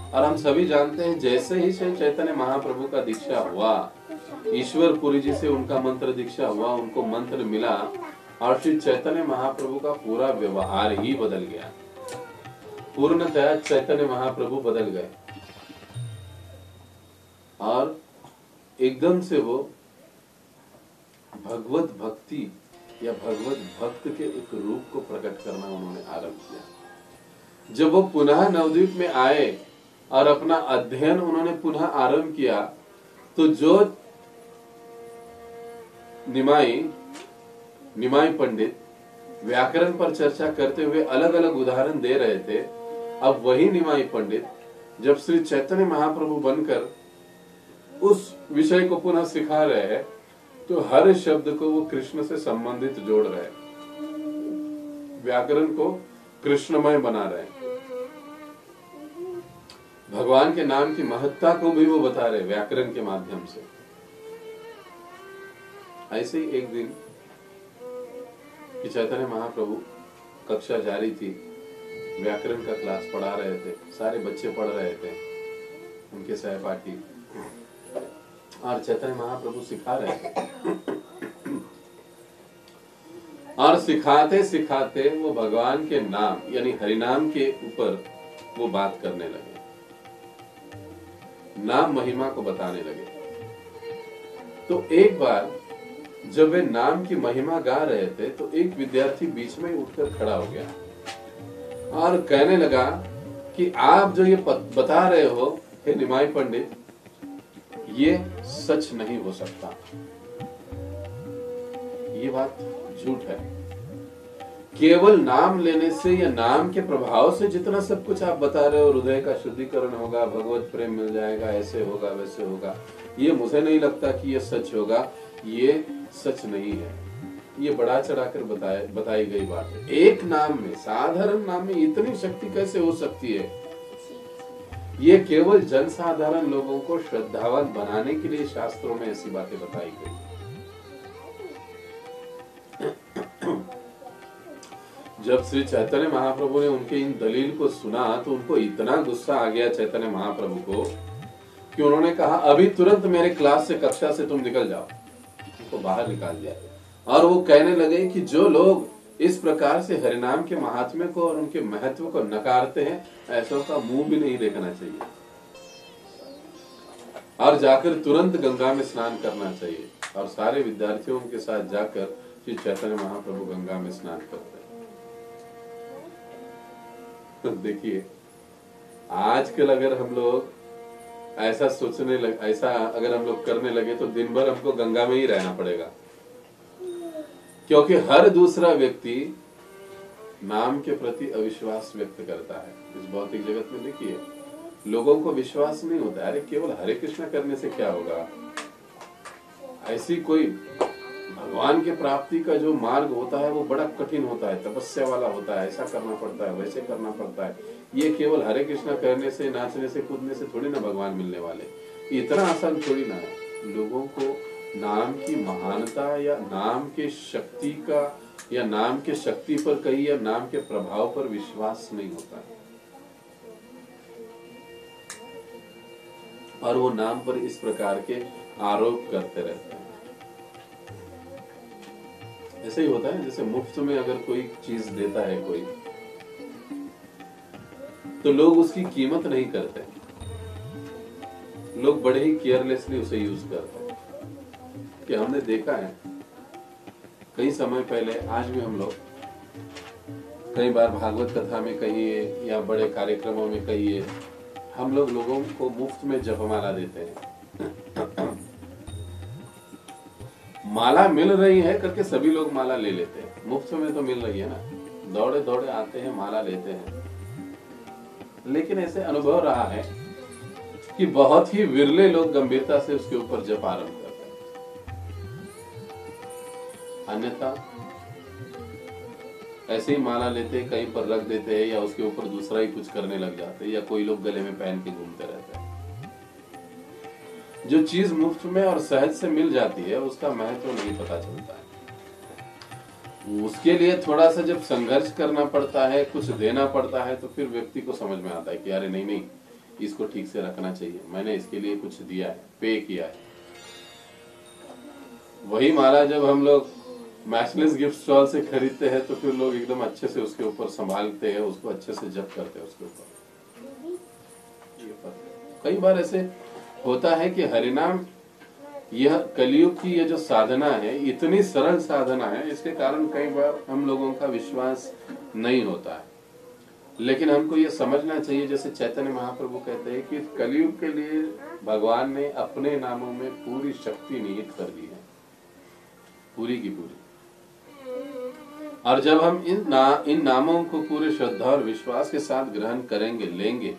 और हम सभी जानते हैं जैसे ही श्री चैतन्य महाप्रभु का दीक्षा हुआ, ईश्वरपुरी जी से उनका मंत्र दीक्षा हुआ, उनको मंत्र मिला, और श्री चैतन्य महाप्रभु का पूरा व्यवहार ही बदल गया। पूर्णतया चैतन्य महाप्रभु बदल गए और एकदम से वो भगवत भक्ति या भगवत भक्त के एक रूप को प्रकट करना उन्होंने आरंभ किया। जब वो पुनः नवद्वीप में आए और अपना अध्ययन उन्होंने पुनः आरंभ किया, तो जो निमाई पंडित व्याकरण पर चर्चा करते हुए अलग अलग उदाहरण दे रहे थे, अब वही निमाई पंडित जब श्री चैतन्य महाप्रभु बनकर उस विषय को पुनः सिखा रहे हैं, तो हर शब्द को वो कृष्ण से संबंधित जोड़ रहे हैं, व्याकरण को कृष्णमय बना रहे हैं, भगवान के नाम की महत्ता को भी वो बता रहे व्याकरण के माध्यम से। ऐसे ही एक दिन कि चैतन्य महाप्रभु कक्षा जारी थी, व्याकरण का क्लास पढ़ा रहे थे, सारे बच्चे पढ़ रहे थे, उनके सहपाठी, और चैतन्य महाप्रभु सिखा रहे थे। और सिखाते सिखाते वो भगवान के नाम यानी हरिनाम के ऊपर वो बात करने लगे, नाम महिमा को बताने लगे। तो एक बार जब वे नाम की महिमा गा रहे थे, तो एक विद्यार्थी बीच में उठकर खड़ा हो गया और कहने लगा कि आप जो ये बता रहे हो हे निमाई पंडित, ये सच नहीं हो सकता, ये बात झूठ है। केवल नाम लेने से या नाम के प्रभाव से जितना सब कुछ आप बता रहे हो, हृदय का शुद्धिकरण होगा, भगवत प्रेम मिल जाएगा, ऐसे होगा वैसे होगा, ये मुझे नहीं लगता कि ये सच होगा, ये सच नहीं है। ये बढ़ा चढ़ाकर बताई गई बात है। एक नाम में, साधारण नाम में इतनी शक्ति कैसे हो सकती है? ये केवल जनसाधारण लोगों को श्रद्धावान बनाने के लिए शास्त्रों में ऐसी बातें बताई गई। जब श्री चैतन्य महाप्रभु ने उनके इन दलील को सुना, तो उनको इतना गुस्सा आ गया चैतन्य महाप्रभु को कि उन्होंने कहा, अभी तुरंत मेरे क्लास से, कक्षा से तुम निकल जाओ। उनको बाहर निकाल दिया। और वो कहने लगे कि जो लोग इस प्रकार से हरिनाम के महात्म्य को और उनके महत्व को नकारते हैं, ऐसों का मुंह भी नहीं देखना चाहिए और जाकर तुरंत गंगा में स्नान करना चाहिए। और सारे विद्यार्थियों के साथ जाकर श्री चैतन्य महाप्रभु गंगा में स्नान करते हैं। तो देखिए, आजकल अगर हम लोग ऐसा सोचने लगे, ऐसा अगर हम लोग करने लगे, तो दिन भर हमको गंगा में ही रहना पड़ेगा, क्योंकि हर दूसरा व्यक्ति नाम के प्रति अविश्वास व्यक्त करता है। इस भौतिक जगत में देखिए, लोगों को विश्वास नहीं होता, अरे केवल हरे कृष्ण करने से क्या होगा, ऐसी कोई भगवान के प्राप्ति का जो मार्ग होता है वो बड़ा कठिन होता है, तपस्या वाला होता है, ऐसा करना पड़ता है, वैसे करना पड़ता है। ये केवल हरे कृष्ण करने से, नाचने से, कूदने से थोड़ी ना भगवान मिलने वाले, इतना आसान थोड़ी ना है। लोगों को नाम की महानता या नाम के शक्ति का या नाम के शक्ति पर कहीं या नाम के प्रभाव पर विश्वास नहीं होता है, और वो नाम पर इस प्रकार के आरोप करते रहते हैं। ऐसे ही होता है जैसे मुफ्त में अगर कोई चीज देता है कोई, तो लोग उसकी कीमत नहीं करते, लोग बड़े ही केयरलेसली उसे यूज करते हैं। कि हमने देखा है कई समय पहले, आज भी हम लोग कई बार भागवत कथा में कहिए या बड़े कार्यक्रमों में कहिए, हम लोग लोगों को मुफ्त में जपमाला देते हैं। माला मिल रही है करके सभी लोग माला ले लेते हैं, मुफ्त में तो मिल रही है ना, दौड़े दौड़े आते हैं, माला लेते हैं। लेकिन ऐसे अनुभव रहा है कि बहुत ही विरले लोग गंभीरता से उसके ऊपर जप आरंभ करते हैं, अन्यथा ऐसे ही माला लेते, कहीं पर रख देते हैं या उसके ऊपर दूसरा ही कुछ करने लग जाते हैं, या कोई लोग गले में पहन के घूमते रहते हैं। जो चीज मुफ्त में और सहज से मिल जाती है उसका महत्व नहीं पता चलता है। उसके लिए थोड़ा सा जब संघर्ष करना पड़ता है, कुछ देना पड़ता है, तो फिर व्यक्ति को समझ में आता है कि अरे नहीं, इसको ठीक से रखना चाहिए, मैंने इसके लिए कुछ दिया है, पे किया है। वही माला जब हम लोग मैचलेस गिफ्ट स्टॉल से खरीदते हैं, तो फिर लोग एकदम अच्छे से उसके ऊपर संभालते हैं, उसको अच्छे से जप करते हैं उसके ऊपर। कई बार ऐसे होता है कि हरिनाम, यह कलयुग की ये जो साधना है, इतनी सरल साधना है, इसके कारण कई बार हम लोगों का विश्वास नहीं होता है। लेकिन हमको ये समझना चाहिए, जैसे चैतन्य महाप्रभु कहते हैं कि कलयुग के लिए भगवान ने अपने नामों में पूरी शक्ति निहित कर दी है, पूरी की पूरी। और जब हम इन नामों को पूरे श्रद्धा और विश्वास के साथ ग्रहण करेंगे, लेंगे,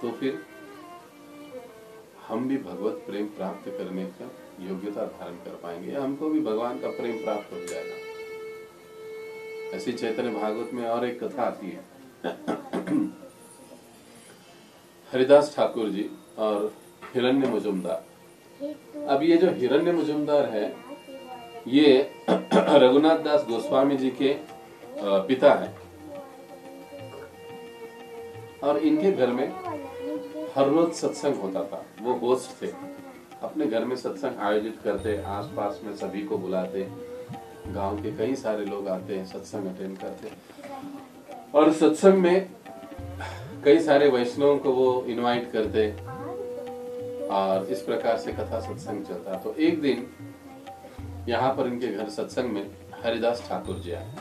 तो फिर हम भी भगवत प्रेम प्राप्त करने का योग्यता धारण कर पाएंगे, हमको भी भगवान का प्रेम प्राप्त हो जाएगा। ऐसी चैतन्य भागवत में और एक कथा आती है, हरिदास ठाकुर जी और हिरण्य मुजुमदार। अब ये जो हिरण्य मुजुमदार है, ये रघुनाथ दास गोस्वामी जी के पिता हैं, और इनके घर में हर रोज सत्संग होता था। वो होस्ट थे, अपने घर में सत्संग आयोजित करते, आसपास में सभी को बुलाते, गांव के कई सारे लोग आते हैं, सत्संग अटेंड करते, और सत्संग में कई सारे वैष्णवों को वो इनवाइट करते, और इस प्रकार से कथा सत्संग चलता। तो एक दिन यहाँ पर इनके घर सत्संग में हरिदास ठाकुर जी आए,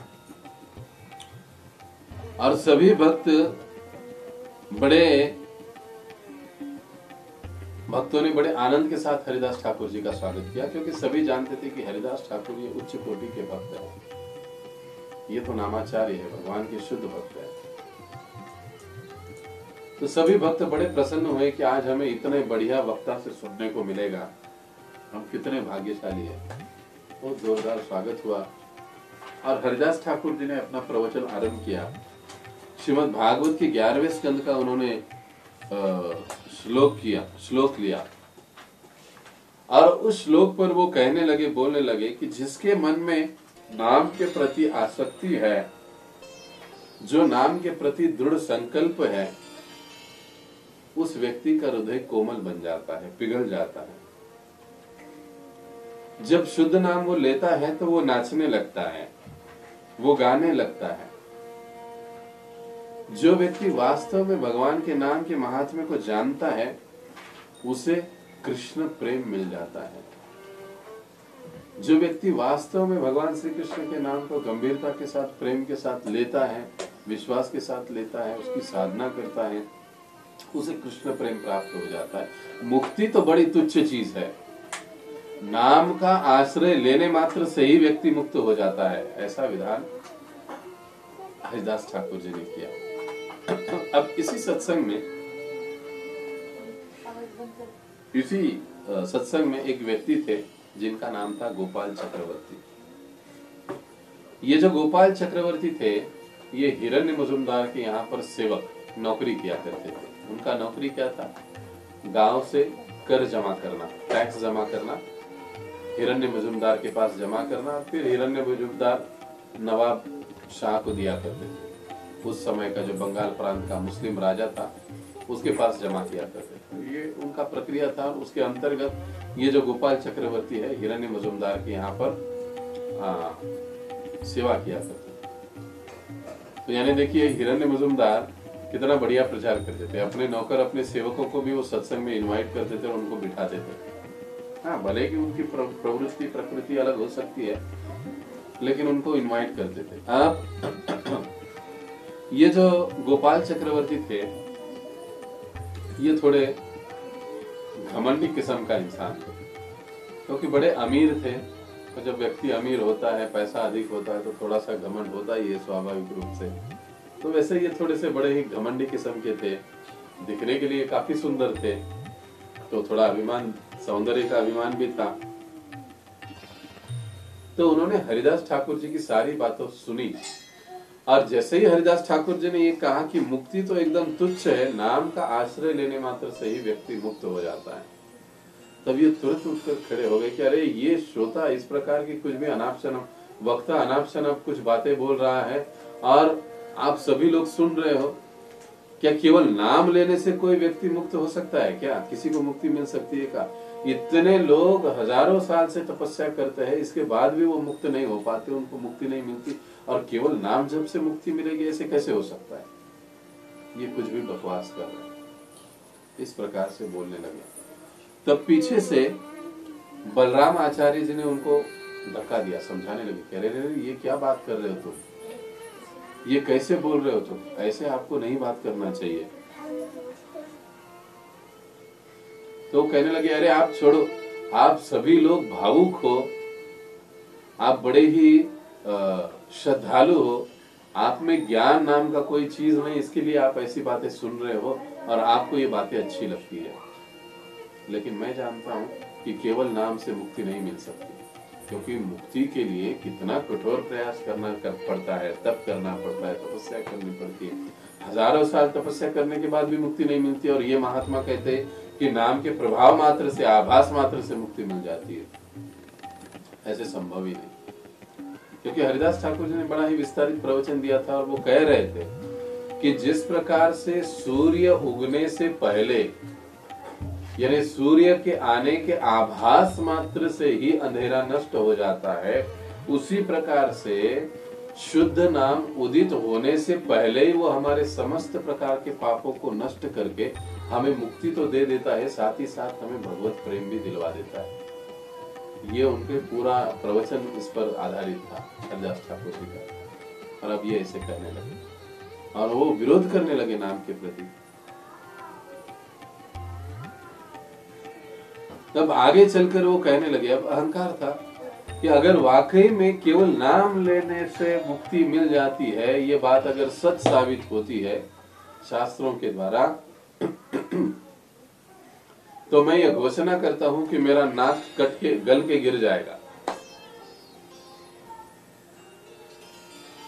और सभी भक्तों ने बड़े आनंद के साथ हरिदास ठाकुर जी का स्वागत किया, क्योंकि सभी जानते थे कि हरिदास ठाकुर ये उच्च कोटि के भक्त हैं, ये तो नामाचार्य है, भगवान के शुद्ध भक्त है। तो सभी भक्त बड़े प्रसन्न हुए कि आज हमें इतने बढ़िया वक्ता से सुनने को मिलेगा, हम कितने भाग्यशाली हैं। बहुत जोरदार स्वागत हुआ, और हरिदास ठाकुर जी ने अपना प्रवचन आरंभ किया। श्रीमद् भागवत के 11वें स्कंद का उन्होंने श्लोक लिया, और उस श्लोक पर वो बोलने लगे कि जिसके मन में नाम के प्रति आसक्ति है, जो नाम के प्रति दृढ़ संकल्प है, उस व्यक्ति का हृदय कोमल बन जाता है, पिघल जाता है। जब शुद्ध नाम वो लेता है तो वो नाचने लगता है, वो गाने लगता है। जो व्यक्ति वास्तव में भगवान के नाम के महात्म्य को जानता है, उसे कृष्ण प्रेम मिल जाता है। जो व्यक्ति वास्तव में भगवान श्री कृष्ण के नाम को गंभीरता के साथ, प्रेम के साथ लेता है, विश्वास के साथ लेता है, उसकी साधना करता है, उसे कृष्ण प्रेम प्राप्त हो जाता है। मुक्ति तो बड़ी तुच्छ चीज है, नाम का आश्रय लेने मात्र से ही व्यक्ति मुक्त हो जाता है, ऐसा विधान हरिदास ठाकुर जी ने किया। अब इसी सत्संग में एक व्यक्ति थे जिनका नाम था गोपाल चक्रवर्ती। ये जो गोपाल चक्रवर्ती थे, ये हिरण्य मुजुमदार के यहाँ पर सेवक नौकरी किया करते थे। उनका नौकरी क्या था? गांव से कर जमा करना, टैक्स जमा करना, हिरण्य मुजुमदार के पास जमा करना, फिर हिरण्य मुजुमदार नवाब शाह को दिया करते थे। उस समय का जो बंगाल प्रांत का मुस्लिम राजा था, उसके पास जमा किया करते थे। ये उनका प्रक्रिया था। उसके अंतर्गत ये जो गोपाल चक्रवर्ती है, हिरण्य मुजुमदार के यहाँ पर सेवा किया करते थे। तो यानी देखिए, हिरण्य मुजुमदार कितना बढ़िया प्रचार करते थे। अपने नौकर, अपने सेवकों को भी वो सत्संग में इनवाइट करते थे और उनको बिठाते थे। हाँ, भले कि उनकी प्रवृत्ति, प्रकृति अलग हो सकती है, लेकिन उनको इनवाइट करते थे। अब ये जो गोपाल चक्रवर्ती थे, ये थोड़े घमंडी किस्म का इंसान थे, क्योंकि बड़े अमीर थे। तो जब व्यक्ति अमीर होता है, पैसा अधिक होता है, तो थोड़ा सा घमंड होता ही है स्वाभाविक रूप से। तो वैसे ये थोड़े से बड़े ही घमंडी किस्म के थे। दिखने के लिए काफी सुंदर थे, तो थोड़ा अभिमान, सौंदर्य का अभिमान भी था। तो उन्होंने हरिदास ठाकुर जी की सारी बातों सुनी, और जैसे ही हरिदास ठाकुर जी ने ये कहा कि मुक्ति तो एकदम तुच्छ है, नाम का आश्रय लेने मात्र से ही व्यक्ति मुक्त हो जाता है, तब ये तुरंत उठकर खड़े हो गए कि अरे, ये श्रोता इस प्रकार की कुछ भी अनाप शनाप, वक्ता अनाप शनाप कुछ बातें बोल रहा है, और आप सभी लोग सुन रहे हो। क्या केवल नाम लेने से कोई व्यक्ति मुक्त हो सकता है क्या? किसी को मुक्ति मिल सकती है क्या? इतने लोग हजारों साल से तपस्या करते हैं, इसके बाद भी वो मुक्त नहीं हो पाते, उनको मुक्ति नहीं मिलती, और केवल नाम जप से मुक्ति मिलेगी, ऐसे कैसे हो सकता है? ये कुछ भी बकवास कर रहे हैं। इस प्रकार से बोलने लगे। तब पीछे से बलराम आचार्य जी ने उनको धक्का दिया, समझाने लगे, कह रहे ये क्या बात कर रहे हो तुम, ये कैसे बोल रहे हो तुम, ऐसे आपको नहीं बात करना चाहिए। तो कहने लगे, अरे आप छोड़ो, आप सभी लोग भावुक हो, आप बड़े ही श्रद्धालु हो, आप में ज्ञान नाम का कोई चीज नहीं, इसके लिए आप ऐसी बातें सुन रहे हो और आपको ये बातें अच्छी लगती है। लेकिन मैं जानता हूं कि केवल नाम से मुक्ति नहीं मिल सकती, क्योंकि मुक्ति के लिए कितना कठोर प्रयास करना पड़ता है, तप करना पड़ता है, तपस्या करनी पड़ती है। हजारों साल तपस्या करने के बाद भी मुक्ति नहीं मिलती, और ये महात्मा कहते हैं कि नाम के प्रभाव मात्र से, आभास मात्र से मुक्ति मिल जाती है। ऐसे संभव ही नहीं, क्योंकि हरिदास ठाकुर जी ने बड़ा ही विस्तारित प्रवचन दिया था, और वो कह रहे थे कि जिस प्रकार से सूर्य उगने से पहले, यानी सूर्य के आने के आभास मात्र से ही अंधेरा नष्ट हो जाता है, उसी प्रकार से शुद्ध नाम उदित होने से पहले ही वो हमारे समस्त प्रकार के पापों को नष्ट करके हमें मुक्ति तो दे देता है, साथ ही साथ हमें भगवत प्रेम भी दिलवा देता है। ये उनके पूरा प्रवचन इस पर आधारित था, हरिदास ठाकुर जी का। और अब ये ऐसे करने लगे, और वो विरोध करने लगे नाम के प्रति। तब आगे चलकर वो कहने लगे, अब अहंकार था कि अगर वाकई में केवल नाम लेने से मुक्ति मिल जाती है, ये बात अगर सच साबित होती है शास्त्रों के द्वारा, तो मैं ये घोषणा करता हूं कि मेरा नाक कट के गल के गिर जाएगा।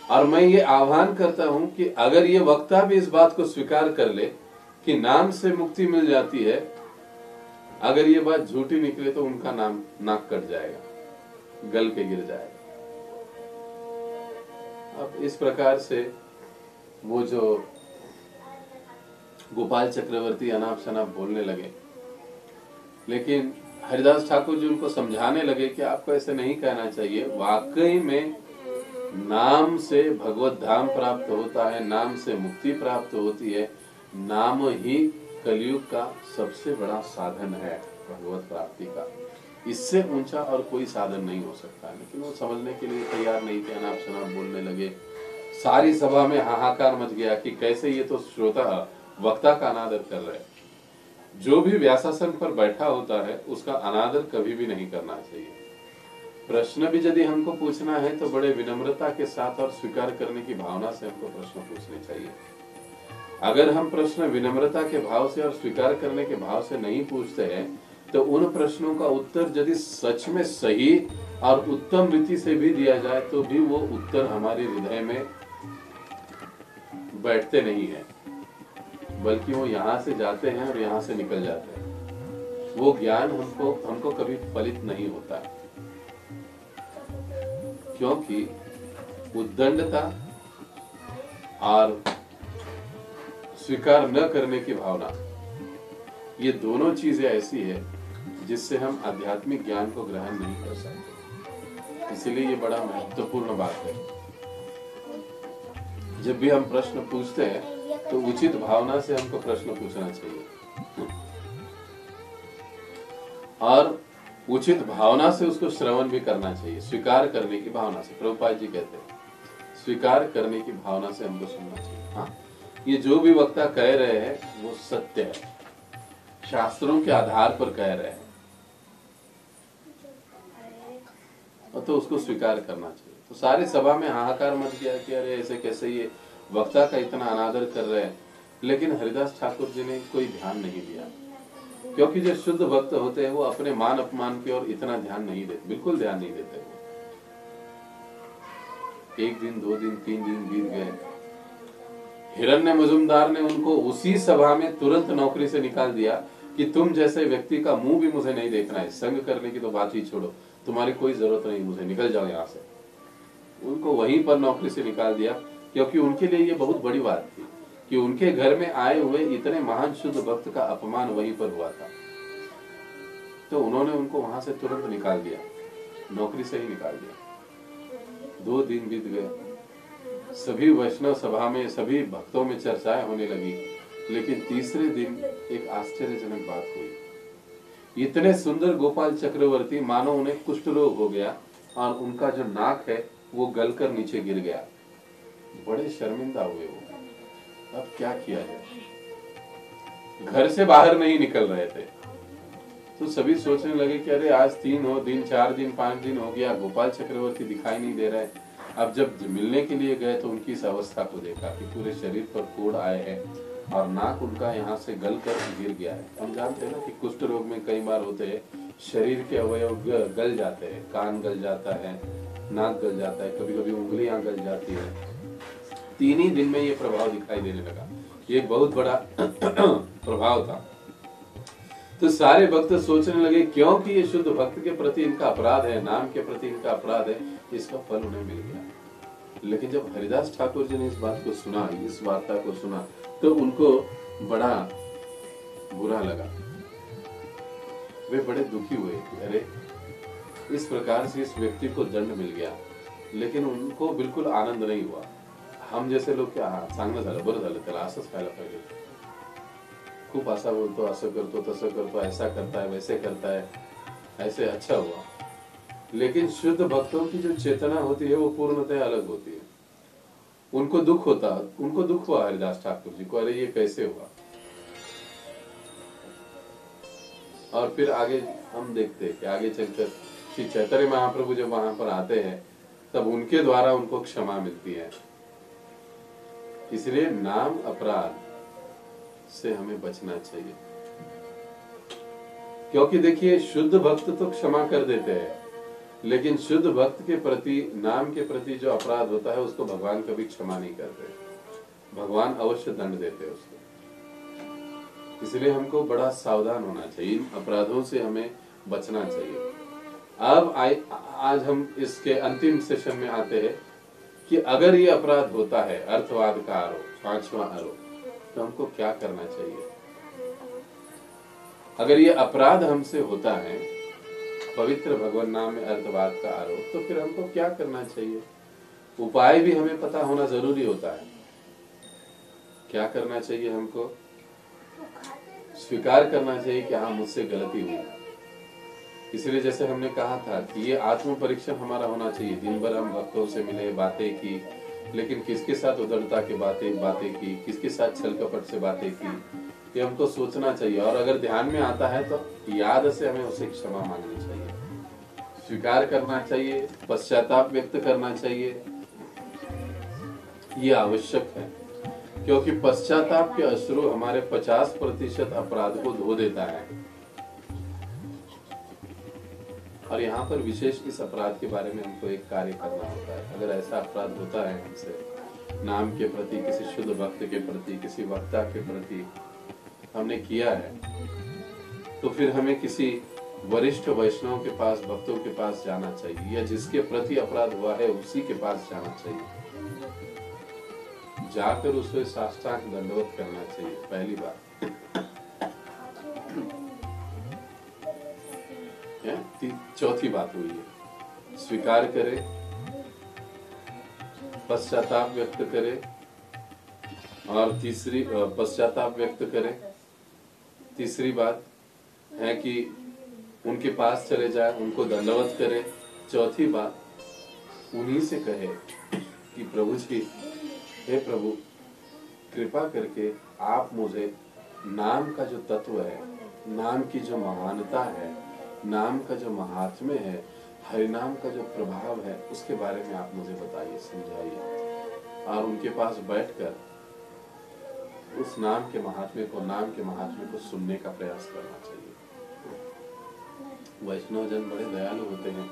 और मैं ये आह्वान करता हूं कि अगर ये वक्ता भी इस बात को स्वीकार कर ले कि नाम से मुक्ति मिल जाती है, अगर ये बात झूठी निकले तो उनका नाम नाक कट जाएगा, गल के गिर जाएगा। अब इस प्रकार से वो जो गोपाल चक्रवर्ती अनाप शनाप बोलने लगे, लेकिन हरिदास ठाकुर जी उनको समझाने लगे कि आपको ऐसे नहीं कहना चाहिए। वाकई में नाम से भगवत धाम प्राप्त होता है, नाम से मुक्ति प्राप्त होती है। नाम ही कलयुग का सबसे बड़ा साधन है भगवत प्राप्ति का, इससे ऊंचा और कोई साधन नहीं हो सकता। लेकिन वो समझने के लिए तैयार नहीं थे, अनाप शनाप बोलने लगे। सारी सभा में हाहाकार मच गया कि कैसे ये तो श्रोता वक्ता का अनादर कर रहे हैं। जो भी व्यासासन पर बैठा होता है उसका अनादर कभी भी नहीं करना चाहिए। प्रश्न भी यदि हमको पूछना है तो बड़े विनम्रता के साथ और स्वीकार करने की भावना से हमको प्रश्न पूछने चाहिए। अगर हम प्रश्न विनम्रता के भाव से और स्वीकार करने के भाव से नहीं पूछते हैं, तो उन प्रश्नों का उत्तर यदि सच में सही और उत्तम रीति से भी दिया जाए तो भी वो उत्तर हमारे हृदय में बैठते नहीं है, बल्कि वो यहाँ से जाते हैं और यहाँ से निकल जाते हैं। वो ज्ञान हमको कभी फलित नहीं होता, क्योंकि उद्दंडता और स्वीकार न करने की भावना, ये दोनों चीजें ऐसी है जिससे हम आध्यात्मिक ज्ञान को ग्रहण नहीं कर सकते। इसीलिए ये बड़ा महत्वपूर्ण बात है। जब भी हम प्रश्न पूछते हैं तो उचित भावना से हमको प्रश्न पूछना चाहिए, और उचित भावना से उसको श्रवण भी करना चाहिए, स्वीकार करने की भावना से। प्रभुपाद जी कहते हैं स्वीकार करने की भावना से हमको सुनना चाहिए। हाँ, ये जो भी वक्ता कह रहे हैं वो सत्य है, शास्त्रों के आधार पर कह रहे हैं, और तो उसको स्वीकार करना चाहिए। तो सारी सभा में हाहाकार मच गया कि अरे ऐसे कैसे ये वक्ता का इतना अनादर कर रहे हैं। लेकिन हरिदास ठाकुर जी ने कोई ध्यान नहीं दिया, क्योंकि जो शुद्ध भक्त होते हैं वो अपने मान अपमान की ओर इतना ध्यान नहीं देते, बिल्कुल ध्यान नहीं देते। एक दिन, 2 दिन, 3 दिन बीत गए, हिरण्य मजुमदार ने उनको उसी सभा में तुरंत नौकरी से निकाल दिया कि तुम जैसे व्यक्ति का मुंह भी मुझे नहीं देखना है, संग करने की तो बात ही छोड़ो, तुम्हारी कोई जरूरत नहीं मुझे, निकल जाओ यहाँ से। उनको वहीं पर नौकरी से निकाल दिया, क्योंकि उनके लिए ये बहुत बड़ी बात थी कि उनके घर में आए हुए इतने महान शुद्ध भक्त का अपमान वहीं पर हुआ था। तो उन्होंने उनको वहां से तुरंत निकाल दिया, नौकरी से ही निकाल दिया। 2 दिन बीत गए, सभी वैष्णव सभा में, सभी भक्तों में चर्चाएं होने लगी। लेकिन तीसरे दिन एक आश्चर्यजनक बात हुई। इतने सुंदर गोपाल चक्रवर्ती, मानो उन्हें कुष्ठ रोग हो गया और उनका जो नाक है वो गलकर नीचे गिर गया। बड़े शर्मिंदा हुए वो। अब क्या किया जाए, घर से बाहर नहीं निकल रहे थे। तो सभी सोचने लगे कि अरे आज 3 दिन, 4 दिन, 5 दिन हो गया, गोपाल चक्रवर्ती दिखाई नहीं दे रहे। अब जब मिलने के लिए गए तो उनकी इस अवस्था को देखा कि पूरे शरीर पर कोड़ आए हैं और नाक उनका यहाँ से गल कर गिर गया है। हम जानते हैं ना कि कुष्ठ रोग में कई बार होते हैं, शरीर के अवयव गल जाते हैं, कान गल जाता है, नाक गल जाता है, कभी कभी उंगलियां गल जाती है। 3 ही दिन में ये प्रभाव दिखाई देने लगा। ये बहुत बड़ा प्रभाव था। तो सारे भक्त सोचने लगे क्योंकि ये शुद्ध भक्त के प्रति इनका अपराध है, नाम के प्रति इनका अपराध है, इसका फल उन्हें मिल गया। लेकिन जब हरिदास ठाकुर जी ने इस बात को सुना, इस वार्ता को सुना, तो उनको बड़ा बुरा लगा। वे बड़े दुखी हुए कि अरे इस प्रकार से इस व्यक्ति को दंड मिल गया, लेकिन उनको बिल्कुल आनंद नहीं हुआ। हम जैसे लोग क्या चांगलं झालं, बरं झालं, त्याला असंच खायला पाहिजे, खूप असा बोलतो, असं करतो, तसं करतो, ऐसा करता है, वैसे करता है, ऐसे अच्छा हुआ। लेकिन शुद्ध भक्तों की जो चेतना होती है वो पूर्णतः अलग होती है। उनको दुख हुआ हरिदास ठाकुर जी को, अरे ये कैसे हुआ। और फिर आगे हम देखते हैं कि आगे चलकर श्री चैतन्य महाप्रभु जब वहां पर आते हैं तब उनके द्वारा उनको क्षमा मिलती है। इसलिए नाम अपराध से हमें बचना चाहिए, क्योंकि देखिए शुद्ध भक्त तो क्षमा कर देते हैं, लेकिन शुद्ध भक्त के प्रति, नाम के प्रति जो अपराध होता है उसको भगवान कभी क्षमा नहीं करते। भगवान अवश्य दंड देते हैं उसको। इसलिए हमको बड़ा सावधान होना चाहिए, इन अपराधों से हमें बचना चाहिए। अब आज हम इसके अंतिम सेशन में आते हैं कि अगर ये अपराध होता है, अर्थवाद का आरोप, 5वां आरोप, तो हमको क्या करना चाहिए। अगर ये अपराध हमसे होता है, पवित्र भगवान नाम में अर्थवाद का आरोप, तो फिर हमको क्या करना चाहिए। उपाय भी हमें पता होना जरूरी होता है। क्या करना चाहिए हमको, स्वीकार करना चाहिए कि हाँ मुझसे गलती हुई। इसलिए जैसे हमने कहा था कि ये आत्म परीक्षण हमारा होना चाहिए। दिन भर हम भक्तों से मिले, बातें की, लेकिन किसके साथ उदरता की बातें की, किसके साथ छल कपट से बातें की, ये हमको सोचना चाहिए। और अगर ध्यान में आता है तो याद से हमें उसे क्षमा मांगनी चाहिए, स्वीकार करना चाहिए, पश्चाताप व्यक्त करना चाहिए। ये आवश्यक है, क्योंकि पश्चाताप के अश्रु हमारे 50% अपराध को धो देता है। और यहाँ पर विशेष इस अपराध के बारे में हमको एक कार्य करना होता है। अगर ऐसा अपराध होता है हमसे, नाम के प्रति, किसी शुद्ध भक्त के प्रति, किसी वक्ता के प्रति हमने किया है, तो फिर हमें किसी वरिष्ठ वैष्णव के पास, भक्तों के पास जाना चाहिए, या जिसके प्रति अपराध हुआ है उसी के पास जाना चाहिए। जाकर उसे साष्टांग दंडवत करना चाहिए, पहली बात। चौथी बात हुई है, स्वीकार करे, पश्चाताप व्यक्त करे, और तीसरी पश्चाताप व्यक्त करे। तीसरी बात है कि उनके पास चले जाए, उनको दंडवत करे। चौथी बात उन्हीं से कहे कि प्रभु जी, हे प्रभु, कृपा करके आप मुझे नाम का जो तत्व है, नाम की जो महानता है, नाम का जो महात्म्य है, हरिनाम का जो प्रभाव है, उसके बारे में आप मुझे बताइए, समझाइए। और उनके पास बैठकर उस नाम के महात्म्य को सुनने का प्रयास करना चाहिए। वैष्णव जन बड़े दयालु होते हैं,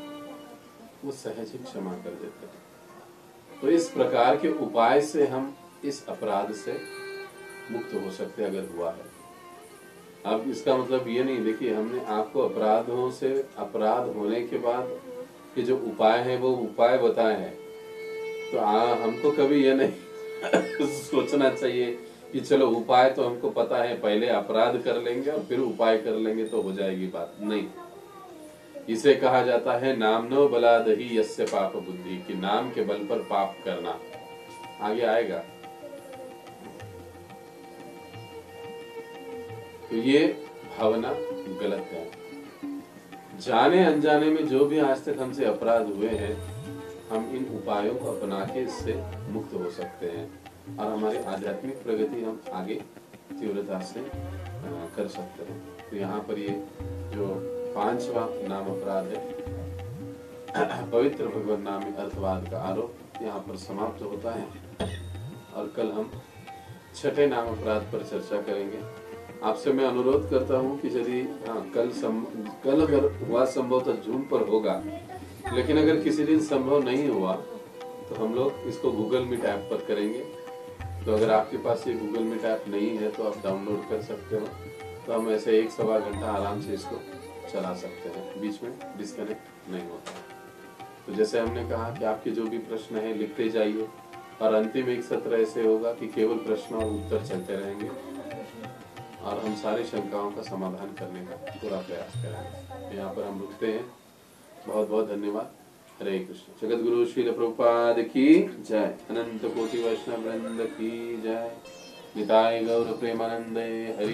वो सहज ही क्षमा कर देते हैं। तो इस प्रकार के उपाय से हम इस अपराध से मुक्त हो सकते हैं, अगर हुआ है। अब इसका मतलब ये नहीं, देखिए हमने आपको अपराधों से, अपराध होने के बाद के जो उपाय है वो उपाय बताए हैं। तो हमको कभी ये नहीं सोचना चाहिए कि चलो उपाय तो हमको पता है, पहले अपराध कर लेंगे और फिर उपाय कर लेंगे तो हो जाएगी बात। नहीं, इसे कहा जाता है नामनो बलादहि यस्य पाप बुद्धि, कि नाम के बल पर पाप करना। आगे आएगा। तो ये भावना गलत है। जाने अनजाने में जो भी आज तक हमसे अपराध हुए हैं, हम इन उपायों को अपना के इससे मुक्त हो सकते हैं और हमारी आध्यात्मिक प्रगति हम आगे तीव्रता से कर सकते हैं। तो यहाँ पर ये जो 5वां नाम अपराध है, पवित्र भगवत नामी अर्थवाद का आरोप यहाँ पर समाप्त होता है और कल हम छठे नाम अपराध पर चर्चा करेंगे। आपसे मैं अनुरोध करता हूँ कि यदि कल अगर हुआ संभवतः जूम पर होगा, लेकिन अगर किसी दिन संभव नहीं हुआ तो हम लोग इसको गूगल मीट ऐप पर करेंगे। तो अगर आपके पास ये गूगल मीट ऐप नहीं है तो आप डाउनलोड कर सकते हो, तो हम ऐसे 1-1.25 घंटा आराम से इसको चला सकते हैं, बीच में डिस्कनेक्ट नहीं होता। तो जैसे हमने कहा कि आपके जो भी प्रश्न है लिखते जाइए, और अंतिम एक सत्र ऐसे होगा कि केवल प्रश्न और उत्तर चलते रहेंगे और हम सारी शंकाओं का समाधान करने का पूरा प्रयास करेंगे। यहाँ पर हम रुकते हैं। बहुत बहुत धन्यवाद। हरे कृष्ण। जगत गुरु श्रील प्रभुपाद की जय। अनंत कोटि वैष्णव वृंद की जय। निताय गौर प्रेमानंदे हरि।